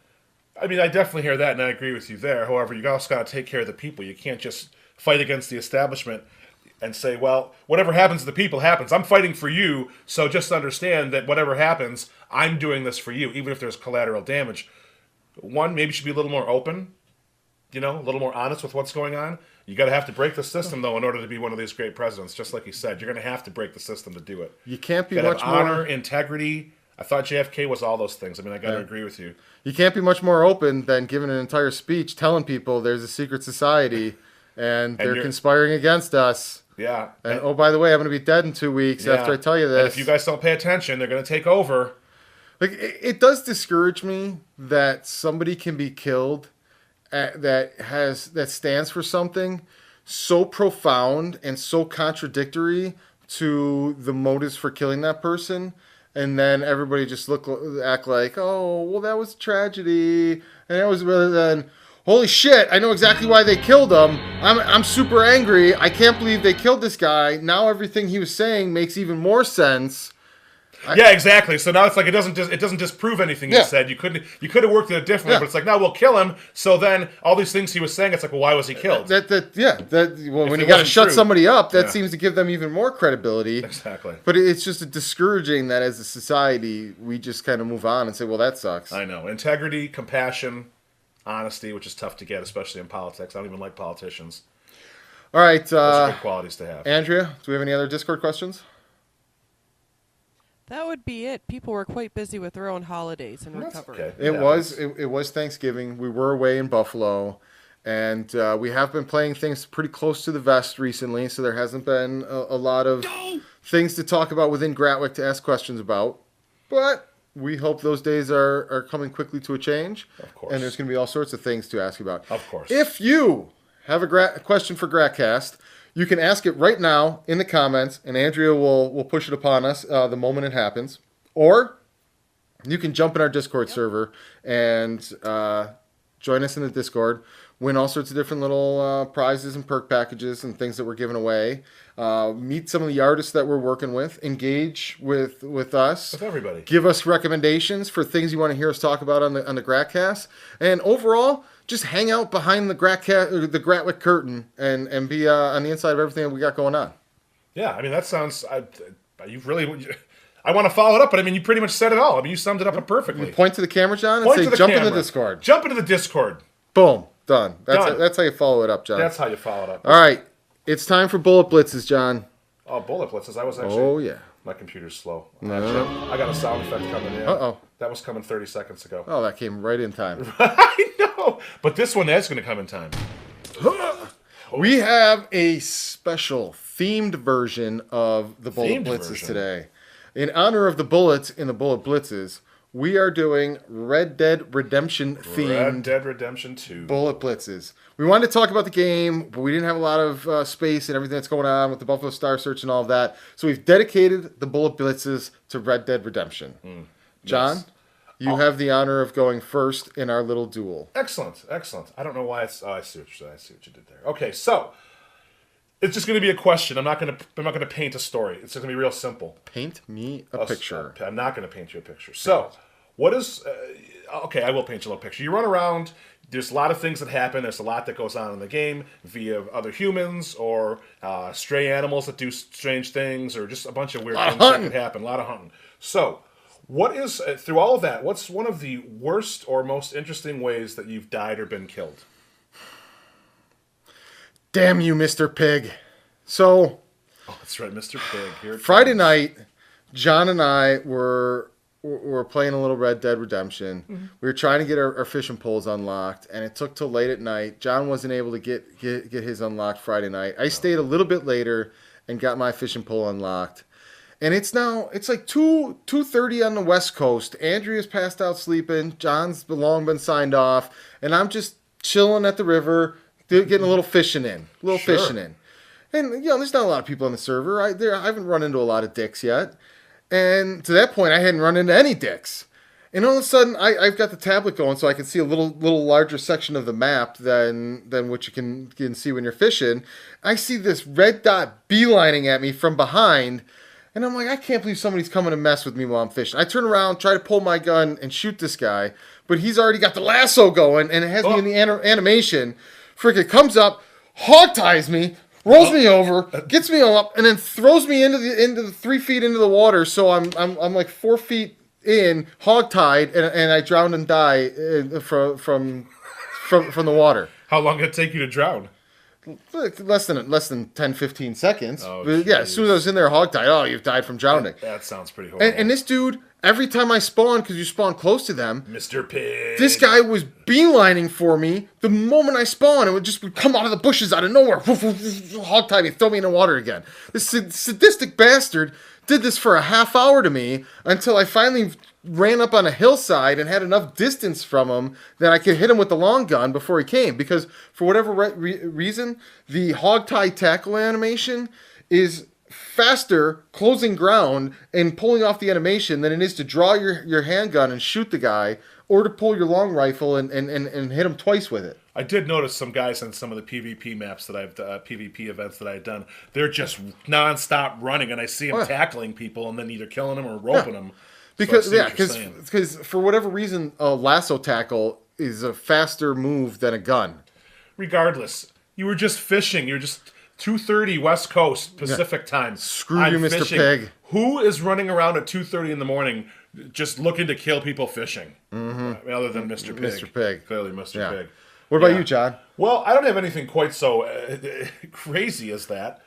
I mean, I definitely hear that, and I agree with you there. However, you also got to take care of the people. You can't just fight against the establishment and say, well, whatever happens to the people happens. I'm fighting for you, so just understand that whatever happens, I'm doing this for you, even if there's collateral damage. One, maybe should be a little more open, a little more honest with what's going on. You got to have to break the system, though, in order to be one of these great presidents. Just like you said, you're going to have to break the system to do it. You can't be you much have more honor, integrity. I thought JFK was all those things. I mean, I got to agree with you. You can't be much more open than giving an entire speech telling people there's a secret society and they're conspiring against us. Yeah. And oh, by the way, I'm going to be dead in 2 weeks after I tell you this. And if you guys don't pay attention, they're going to take over. Like, it does discourage me that somebody can be killed that stands for something so profound and so contradictory to the motives for killing that person, and then everybody just act like, oh, well, that was tragedy, and that was rather than, holy shit, I know exactly why they killed him. I'm super angry. I can't believe they killed this guy. Now everything he was saying makes even more sense. Yeah, exactly. So now it's like it doesn't disprove anything he said. You could have worked it differently, but it's like, no, we'll kill him. So then all these things he was saying, it's like, well, why was he killed? When you got to shut somebody up, that seems to give them even more credibility. Exactly. But it's just discouraging that as a society we just kind of move on and say, well, that sucks. I know. Integrity, compassion, honesty, which is tough to get, especially in politics. I don't even like politicians. All right. Those are good qualities to have. Andrea, do we have any other Discord questions? That would be it. People were quite busy with their own holidays and recovering. Okay. It was Thanksgiving. We were away in Buffalo, and we have been playing things pretty close to the vest recently, so there hasn't been a lot of things to talk about within Gratwick to ask questions about. But we hope those days are coming quickly to a change. Of course. And there's going to be all sorts of things to ask about. Of course. If you have a question for Gratcast, you can ask it right now in the comments, and Andrea will push it upon us the moment it happens. Or you can jump in our Discord server and join us in the Discord, win all sorts of different little prizes and perk packages and things that we're giving away. Meet some of the artists that we're working with. Engage with us. With everybody. Give us recommendations for things you want to hear us talk about on the Gratcast. And overall, just hang out behind the Gratwick curtain and be on the inside of everything that we got going on. Yeah, I mean, that sounds... you've really... I want to follow it up, but I mean, you pretty much said it all. I mean, you summed it up perfectly. Point to the camera, John, and say, jump in the Discord. Jump into the Discord. Boom. Done. Done. That's how you follow it up, John. That's how you follow it up. All right. It's time for Bullet Blitzes, John. Oh, bullet blitzes. I was actually... Oh, yeah. My computer's slow. No. I got a sound effect coming in. Uh-oh. That was coming 30 seconds ago. Oh, that came right in time. I know. But this one is going to come in time. We have a special themed version of the Bullet Blitzes today. In honor of the bullets in the Bullet Blitzes, we are doing Red Dead Redemption themed Red Dead Redemption 2. Bullet Blitzes. We wanted to talk about the game, but we didn't have a lot of space and everything that's going on with the Buffalo Star Search and all of that. So we've dedicated the Bullet Blitzes to Red Dead Redemption. John, Yes. you have the honor of going first in our little duel. Excellent. I don't know why it's... Oh, I see what you did there. Okay, so... It's just going to be a question. I'm not going to paint a story. It's just going to be real simple. Paint me a picture. I'm not going to paint you a picture. So, what is... okay, I will paint you a little picture. You run around. There's a lot of things that happen. There's a lot that goes on in the game via other humans or stray animals that do strange things or just a bunch of weird things that can happen. A lot of hunting. So, what is... through all of that, what's one of the worst or most interesting ways that you've died or been killed? Damn you, Mr. Pig. So... Oh, that's right, Mr. Pig. Here Friday night, John and I were playing a little Red Dead Redemption. Mm-hmm. We were trying to get our fishing poles unlocked, and it took till late at night. John wasn't able to get his unlocked Friday night. I stayed a little bit later and got my fishing pole unlocked. And it's like 2:30 on the West Coast. Andrea's passed out sleeping. John's long been signed off, and I'm just chilling at the river, getting a little fishing in. And, there's not a lot of people on the server. I haven't run into a lot of dicks yet. And to that point, I hadn't run into any dicks. And all of a sudden, I've got the tablet going so I can see a little larger section of the map than what you can see when you're fishing. I see this red dot beelining at me from behind. And I'm like, I can't believe somebody's coming to mess with me while I'm fishing. I turn around, try to pull my gun and shoot this guy. But he's already got the lasso going, and it has me in the animation. Freaking comes up, hog ties me, rolls me over, gets me all up, and then throws me into the 3 feet into the water. So I'm like 4 feet in, hog tied, and I drown and die from the water. How long did it take you to drown? Less than 10, 15 seconds. Oh, But yeah, as soon as I was in there hog tied, you've died from drowning. That sounds pretty horrible. And this dude, every time I spawn, because you spawn close to them, Mr. Pig. this guy was beelining for me the moment I spawned. It would come out of the bushes out of nowhere. Hog tie me, throw me in the water again. This sadistic bastard did this for a half hour to me until I finally ran up on a hillside and had enough distance from him that I could hit him with the long gun before he came. Because for whatever reason, the hog tie tackle animation is faster closing ground and pulling off the animation than it is to draw your handgun and shoot the guy or to pull your long rifle and hit him twice with it. I did notice some guys on some of the PvP maps that PvP events that I've done. They're just nonstop running, and I see them tackling people and then either killing them or roping them. Because for whatever reason, a lasso tackle is a faster move than a gun. Regardless, you were just fishing. You're just 2:30 West Coast Pacific time. Screw you, Mr. Fishing. Pig. Who is running around at 2:30 in the morning just looking to kill people fishing. I mean, other than Mr. Pig. Mr. Pig. Clearly Mr. Pig. What about you, John? Well, I don't have anything quite so crazy as that.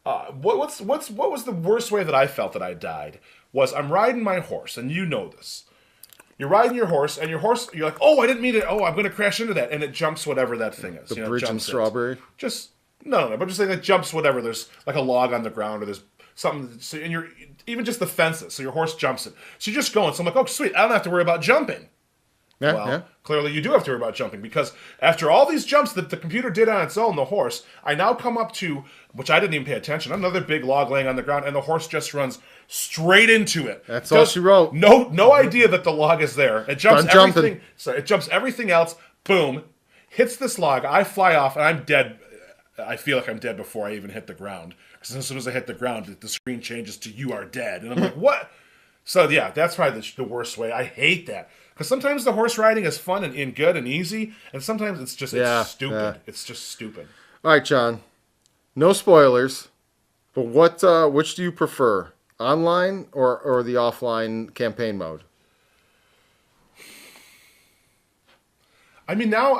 What was the worst way that I felt that I died? Was I'm riding my horse, and you know this. You're riding your horse, and you're like, oh, I didn't mean it. Oh, I'm going to crash into that, and it jumps whatever that thing is. The bridge in Strawberry. Just no, but just like it jumps whatever. There's like a log on the ground, or there's something, and you're even just the fences. So your horse jumps it. So you're just going. So I'm like, oh, sweet, I don't have to worry about jumping. Clearly you do have to worry about jumping, because after all these jumps that the computer did on its own, the horse, I now come up to, which I didn't even pay attention, another big log laying on the ground, and the horse just runs straight into it. That's all she wrote. No idea that the log is there. It jumps everything. So it jumps everything else. Boom, hits this log. I fly off, and I'm dead. I feel like I'm dead before I even hit the ground. Because as soon as I hit the ground, the screen changes to "You are dead," and I'm like, what? So yeah, that's probably the worst way. I hate that. Because sometimes the horse riding is fun and good and easy, and sometimes it's just stupid. Yeah. It's just stupid. All right, John. No spoilers, but which do you prefer, online or the offline campaign mode? I mean, now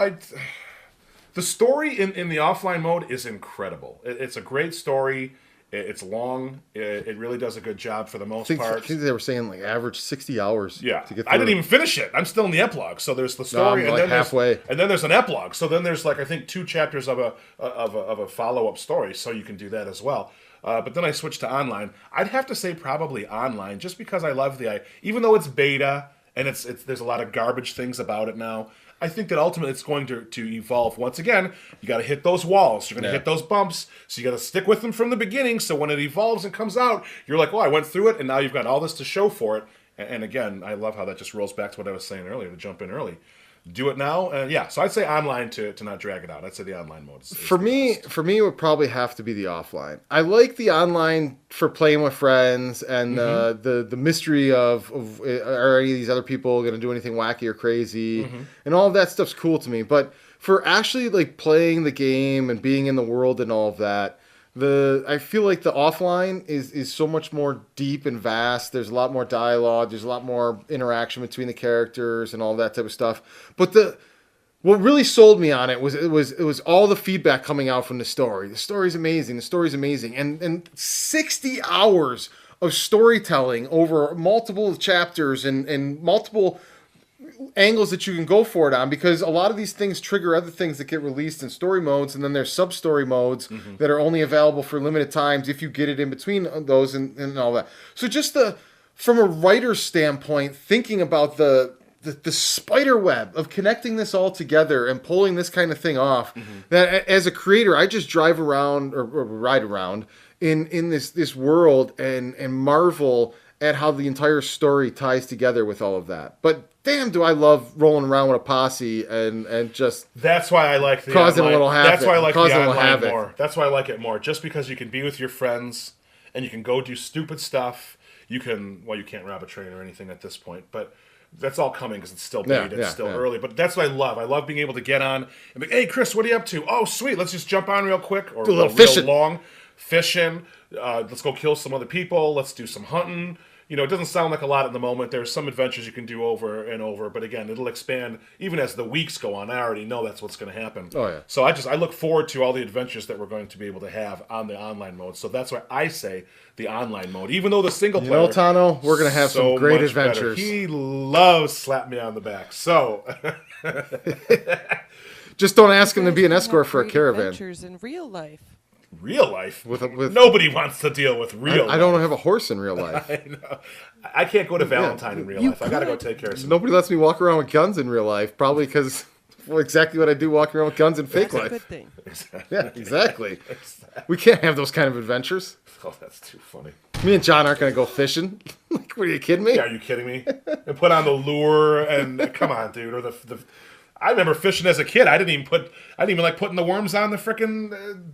the story in the offline mode is incredible. It's a great story. It's long. It really does a good job for the most part. I think they were saying like average 60 hours. Yeah, to get I didn't even finish it. I'm still in the epilogue. So there's the story, and then halfway, and then there's an epilogue. So then there's like I think 2 chapters of a follow up story. So you can do that as well. But then I switched to online. I'd have to say probably online, just because I love even though it's beta and there's a lot of garbage things about it now. I think that ultimately it's going to evolve. Once again, you got to hit those walls. You're going to hit those bumps. So you got to stick with them from the beginning. So when it evolves and comes out, you're like, oh, I went through it, and now you've got all this to show for it. And again, I love how that just rolls back to what I was saying earlier, to jump in early. Do it now. So I'd say online to not drag it out. I'd say the online mode is for me, it would probably have to be the offline. I like the online for playing with friends and the mystery of are any of these other people going to do anything wacky or crazy, and all of that stuff's cool to me. But for actually like playing the game and being in the world and all of that, I feel like the offline is so much more deep and vast. There's a lot more dialogue. There's a lot more interaction between the characters and all that type of stuff. But what really sold me on it was all the feedback coming out from the story. The story's amazing. The story's amazing. And 60 hours of storytelling over multiple chapters and multiple angles that you can go for it on, because a lot of these things trigger other things that get released in story modes, and then there's sub-story modes that are only available for limited times if you get it in between those and all that. So just from a writer's standpoint, thinking about the spider web of connecting this all together and pulling this kind of thing off, that as a creator, I just drive around or ride around in this world and marvel at how the entire story ties together with all of that. But damn, do I love rolling around with a posse and just... That's why I like the causing online. A little havoc. That's why I like the online more. That's why I like it more. Just because you can be with your friends and you can go do stupid stuff. You can't rob a train or anything at this point, but that's all coming because it's still beta, it's still early. But that's what I love. I love being able to get on and be, hey, Chris, what are you up to? Oh, sweet, let's just jump on real quick. Or do a little fishing. Fishing. Let's go kill some other people. Let's do some hunting. You know, it doesn't sound like a lot at the moment. There's some adventures you can do over and over, but again, it'll expand even as the weeks go on. I already know that's what's going to happen. Oh, yeah. So I look forward to all the adventures that we're going to be able to have on the online mode. So that's why I say the online mode, even though the single player... You know, Tano, we're going to have some great adventures. Better. He loves slap me on the back. So... Just don't ask him to be an escort for a caravan. Adventures in real life. Real life? Nobody wants to deal with real life. I don't have a horse in real life. I know. I can't go to Valentine in real life. I got to go take care of something. Nobody lets me walk around with guns in real life, probably because exactly what I do walking around with guns in fake life. That's a good thing. Yeah, exactly. We can't have those kind of adventures. Oh, that's too funny. Me and John aren't going to go fishing. Like, what, are you kidding me? Yeah, are you kidding me? And put on the lure and come on, dude. Or I remember fishing as a kid. I didn't even like putting the worms on the frickin'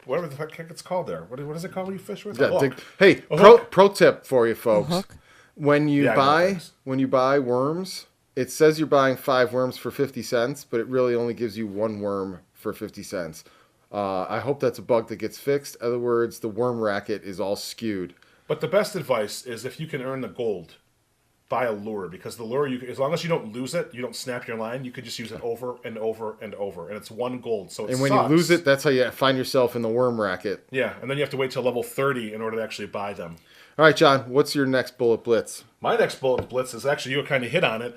whatever the heck it's called there. What is it called when you fish with? Hey, pro tip for you folks. When you buy worms, it says you're buying 5 worms for 50 cents, but it really only gives you 1 worm for 50 cents. I hope that's a bug that gets fixed. In other words, the worm racket is all skewed. But the best advice is if you can earn the gold buy a lure, because the lure, as long as you don't lose it, you don't snap your line, you could just use it over and over and over, and it's 1 gold. So and when you lose it, that's how you find yourself in the worm racket. Yeah, and then you have to wait till level 30 in order to actually buy them. All right, John, what's your next bullet blitz? My next bullet blitz is actually, you kind of hit on it.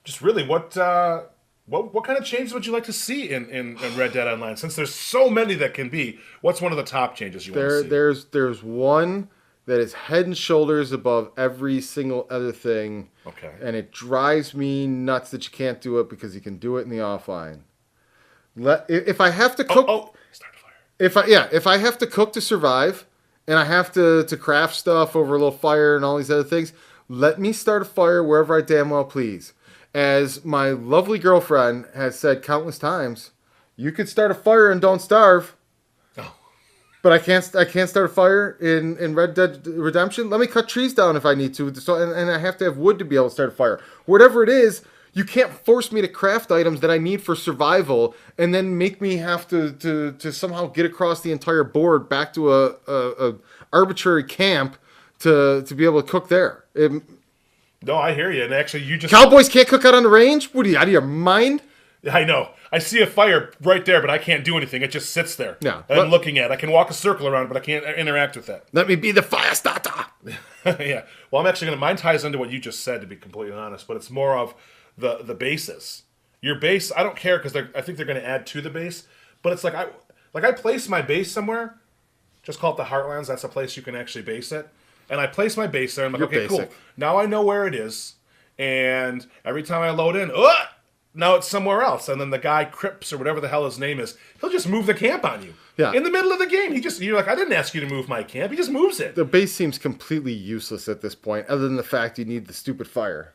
Just really, what kind of changes would you like to see in Red Dead Online? Since there's so many that can be, what's one of the top changes you want to see? There's one that is head and shoulders above every single other thing. Okay. And it drives me nuts that you can't do it because you can do it in the offline. If I have to cook, start a fire. If I have to cook to survive, and I have to craft stuff over a little fire and all these other things, let me start a fire wherever I damn well please. As my lovely girlfriend has said countless times, you could start a fire and don't starve. Oh. But I can't start a fire in Red Dead Redemption. Let me cut trees down if I need to. So, and I have to have wood to be able to start a fire. Whatever it is, you can't force me to craft items that I need for survival and then make me have to somehow get across the entire board back to a arbitrary camp to be able to cook there. No, I hear you. And actually, you just... Cowboys can't cook out on the range? What are you, out of your mind? I know. I see a fire right there, but I can't do anything. It just sits there. Yeah. I'm looking at it. I can walk a circle around it, but I can't interact with that. Let me be the fire starter. Yeah. Well, I'm actually going to... Mine ties into what you just said, to be completely honest, but it's more of the bases. Your base, I don't care, because I think they're going to add to the base, but it's like I place my base somewhere. Just call it the Heartlands. That's a place you can actually base it. And I place my base there. I'm like, okay, basic. cool. Now I know where it is. And every time I load in, now it's somewhere else. And then the guy, Crips, or whatever the hell his name is, he'll just move the camp on you. Yeah. In the middle of the game. You're like, I didn't ask you to move my camp. He just moves it. The base seems completely useless at this point, other than the fact you need the stupid fire.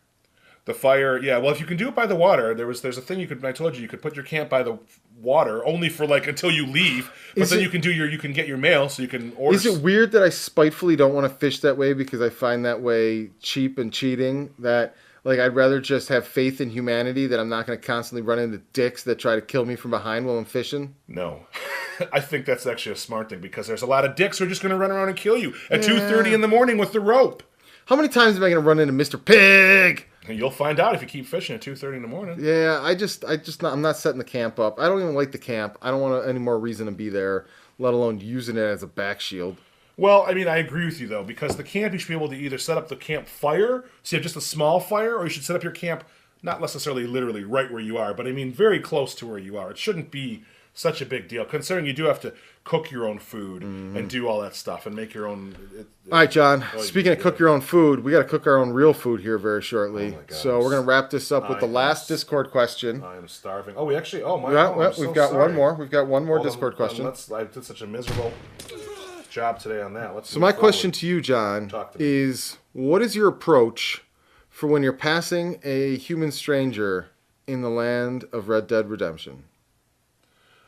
The fire, yeah. Well, if you can do it by the water, there's a thing I told you could put your camp by the water only for until you leave. But then you can get your mail, so you can order. Is it weird that I spitefully don't want to fish that way because I find that way cheap and cheating? That I'd rather just have faith in humanity that I'm not going to constantly run into dicks that try to kill me from behind while I'm fishing? No. I think that's actually a smart thing, because there's a lot of dicks who are just going to run around and kill you at 2:30 in the morning with the rope. How many times am I going to run into Mr. Pig? And you'll find out if you keep fishing at 2:30 in the morning. Yeah, I'm not setting the camp up. I don't even like the camp. I don't want any more reason to be there, let alone using it as a back shield. Well, I mean, I agree with you, though, because the camp, you should be able to either set up the camp fire, so you have just a small fire, or you should set up your camp, not necessarily literally right where you are, but I mean very close to where you are. It shouldn't be such a big deal, considering you do have to cook your own food and do all that stuff and make your own... All right, John, speaking of cook your own food, we got to cook our own real food here very shortly. Oh my God, so we're going to wrap this up with the last Discord question. I am starving. Oh, we actually... Oh, my God. God. We've got one more. We've got one more Discord question. I did such a miserable job today on that. So my question to you, John, is what is your approach for when you're passing a human stranger in the land of Red Dead Redemption?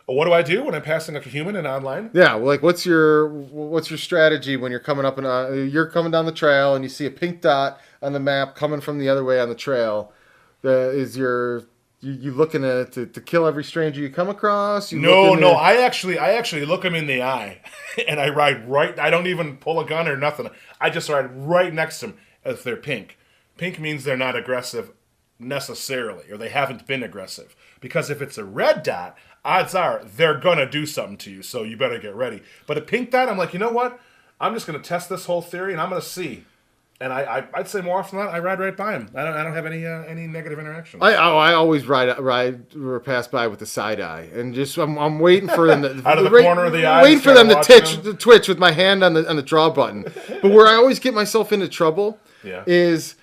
What do I do when I'm passing a human in online? Yeah, what's your strategy when you're coming up and you're coming down the trail and you see a pink dot on the map coming from the other way on the trail? You looking to kill every stranger you come across? No. I actually look them in the eye, and I ride right. I don't even pull a gun or nothing. I just ride right next to them if they're pink. Pink means they're not aggressive necessarily, or they haven't been aggressive. Because if it's a red dot, odds are they're going to do something to you, so you better get ready. But a pink dot, I'm like, you know what? I'm just going to test this whole theory, and I'm going to see. And I'd say more often than not, I ride right by him. I don't have any negative interactions. I always ride or pass by with the side eye, and just I'm waiting for them to out of the corner of the eye, waiting for them to twitch with my hand on the draw button. But where I always get myself into trouble is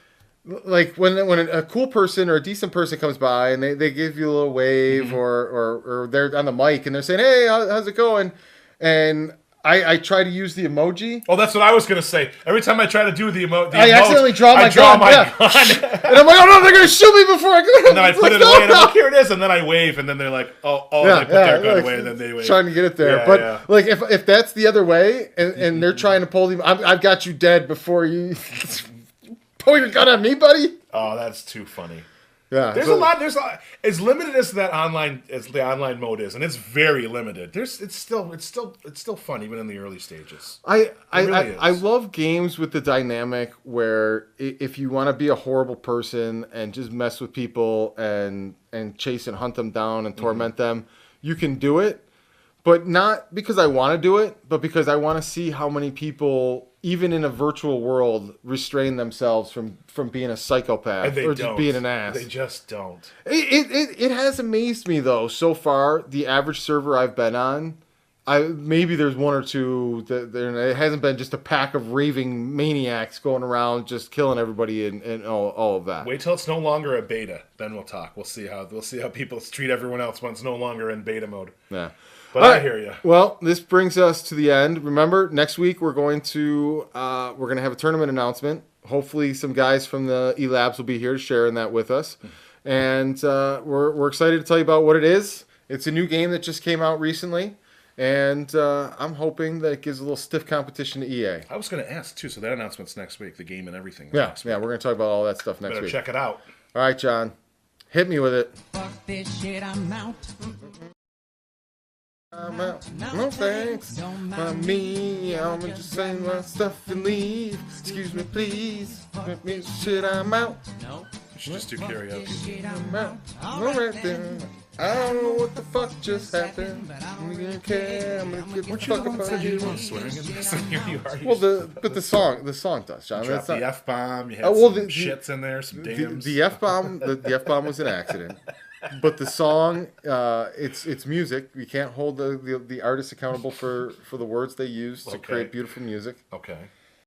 like when a cool person or a decent person comes by and they give you a little wave or they're on the mic and they're saying, hey, how's it going? And I try to use the emoji. Oh, that's what I was going to say. Every time I try to do the emoji, I accidentally draw my gun. And I'm like, oh no, they're going to shoot me before I go. And then I put it away and I'm like, here it is. And then I wave and then they're like, they put their gun away and then they wave. Trying to get it there. Like if that's the other way and they're trying to pull I've got you dead before you pull your gun on me, buddy. Oh, that's too funny. Yeah, There's a lot. There's as limited as the online mode is, and it's very limited. It's still fun even in the early stages. I love games with the dynamic where if you want to be a horrible person and just mess with people and chase and hunt them down and torment them, you can do it. But not because I want to do it, but because I want to see how many people, even in a virtual world, restrain themselves from being a psychopath or just being an ass. They just don't. It has amazed me, though, so far, the average server I've been on, maybe there's one or two, it hasn't been just a pack of raving maniacs going around just killing everybody and all of that. Wait till it's no longer a beta, then we'll talk. We'll see how people treat everyone else when it's no longer in beta mode. Yeah. But I hear you. Well, this brings us to the end. Remember, next week we're going to have a tournament announcement. Hopefully, some guys from the eLabs will be here sharing that with us, and we're excited to tell you about what it is. It's a new game that just came out recently, and I'm hoping that it gives a little stiff competition to EA. I was going to ask too. So that announcement's next week. The game and everything. Yeah, we're going to talk about all that stuff next week. Check it out. All right, John, hit me with it. Fuck this shit, I'm out. I'm out. No thanks. Don't mind me. I'm just saying my stuff and leave. Excuse me, please. Fuck this shit, I'm out. No. You should just do karaoke. I'm out. I'm right there. I don't know what the fuck just happened. I'm gonna care. I'm gonna get the fuck up out of here. Swearing in this. Here you are. Well, the song does, John. Drop the F-bomb. You had well, some shits in there, some dams. The F-bomb. The F-bomb was an accident. But the song, it's music. We can't hold the artist accountable for the words they use to create beautiful music. Okay.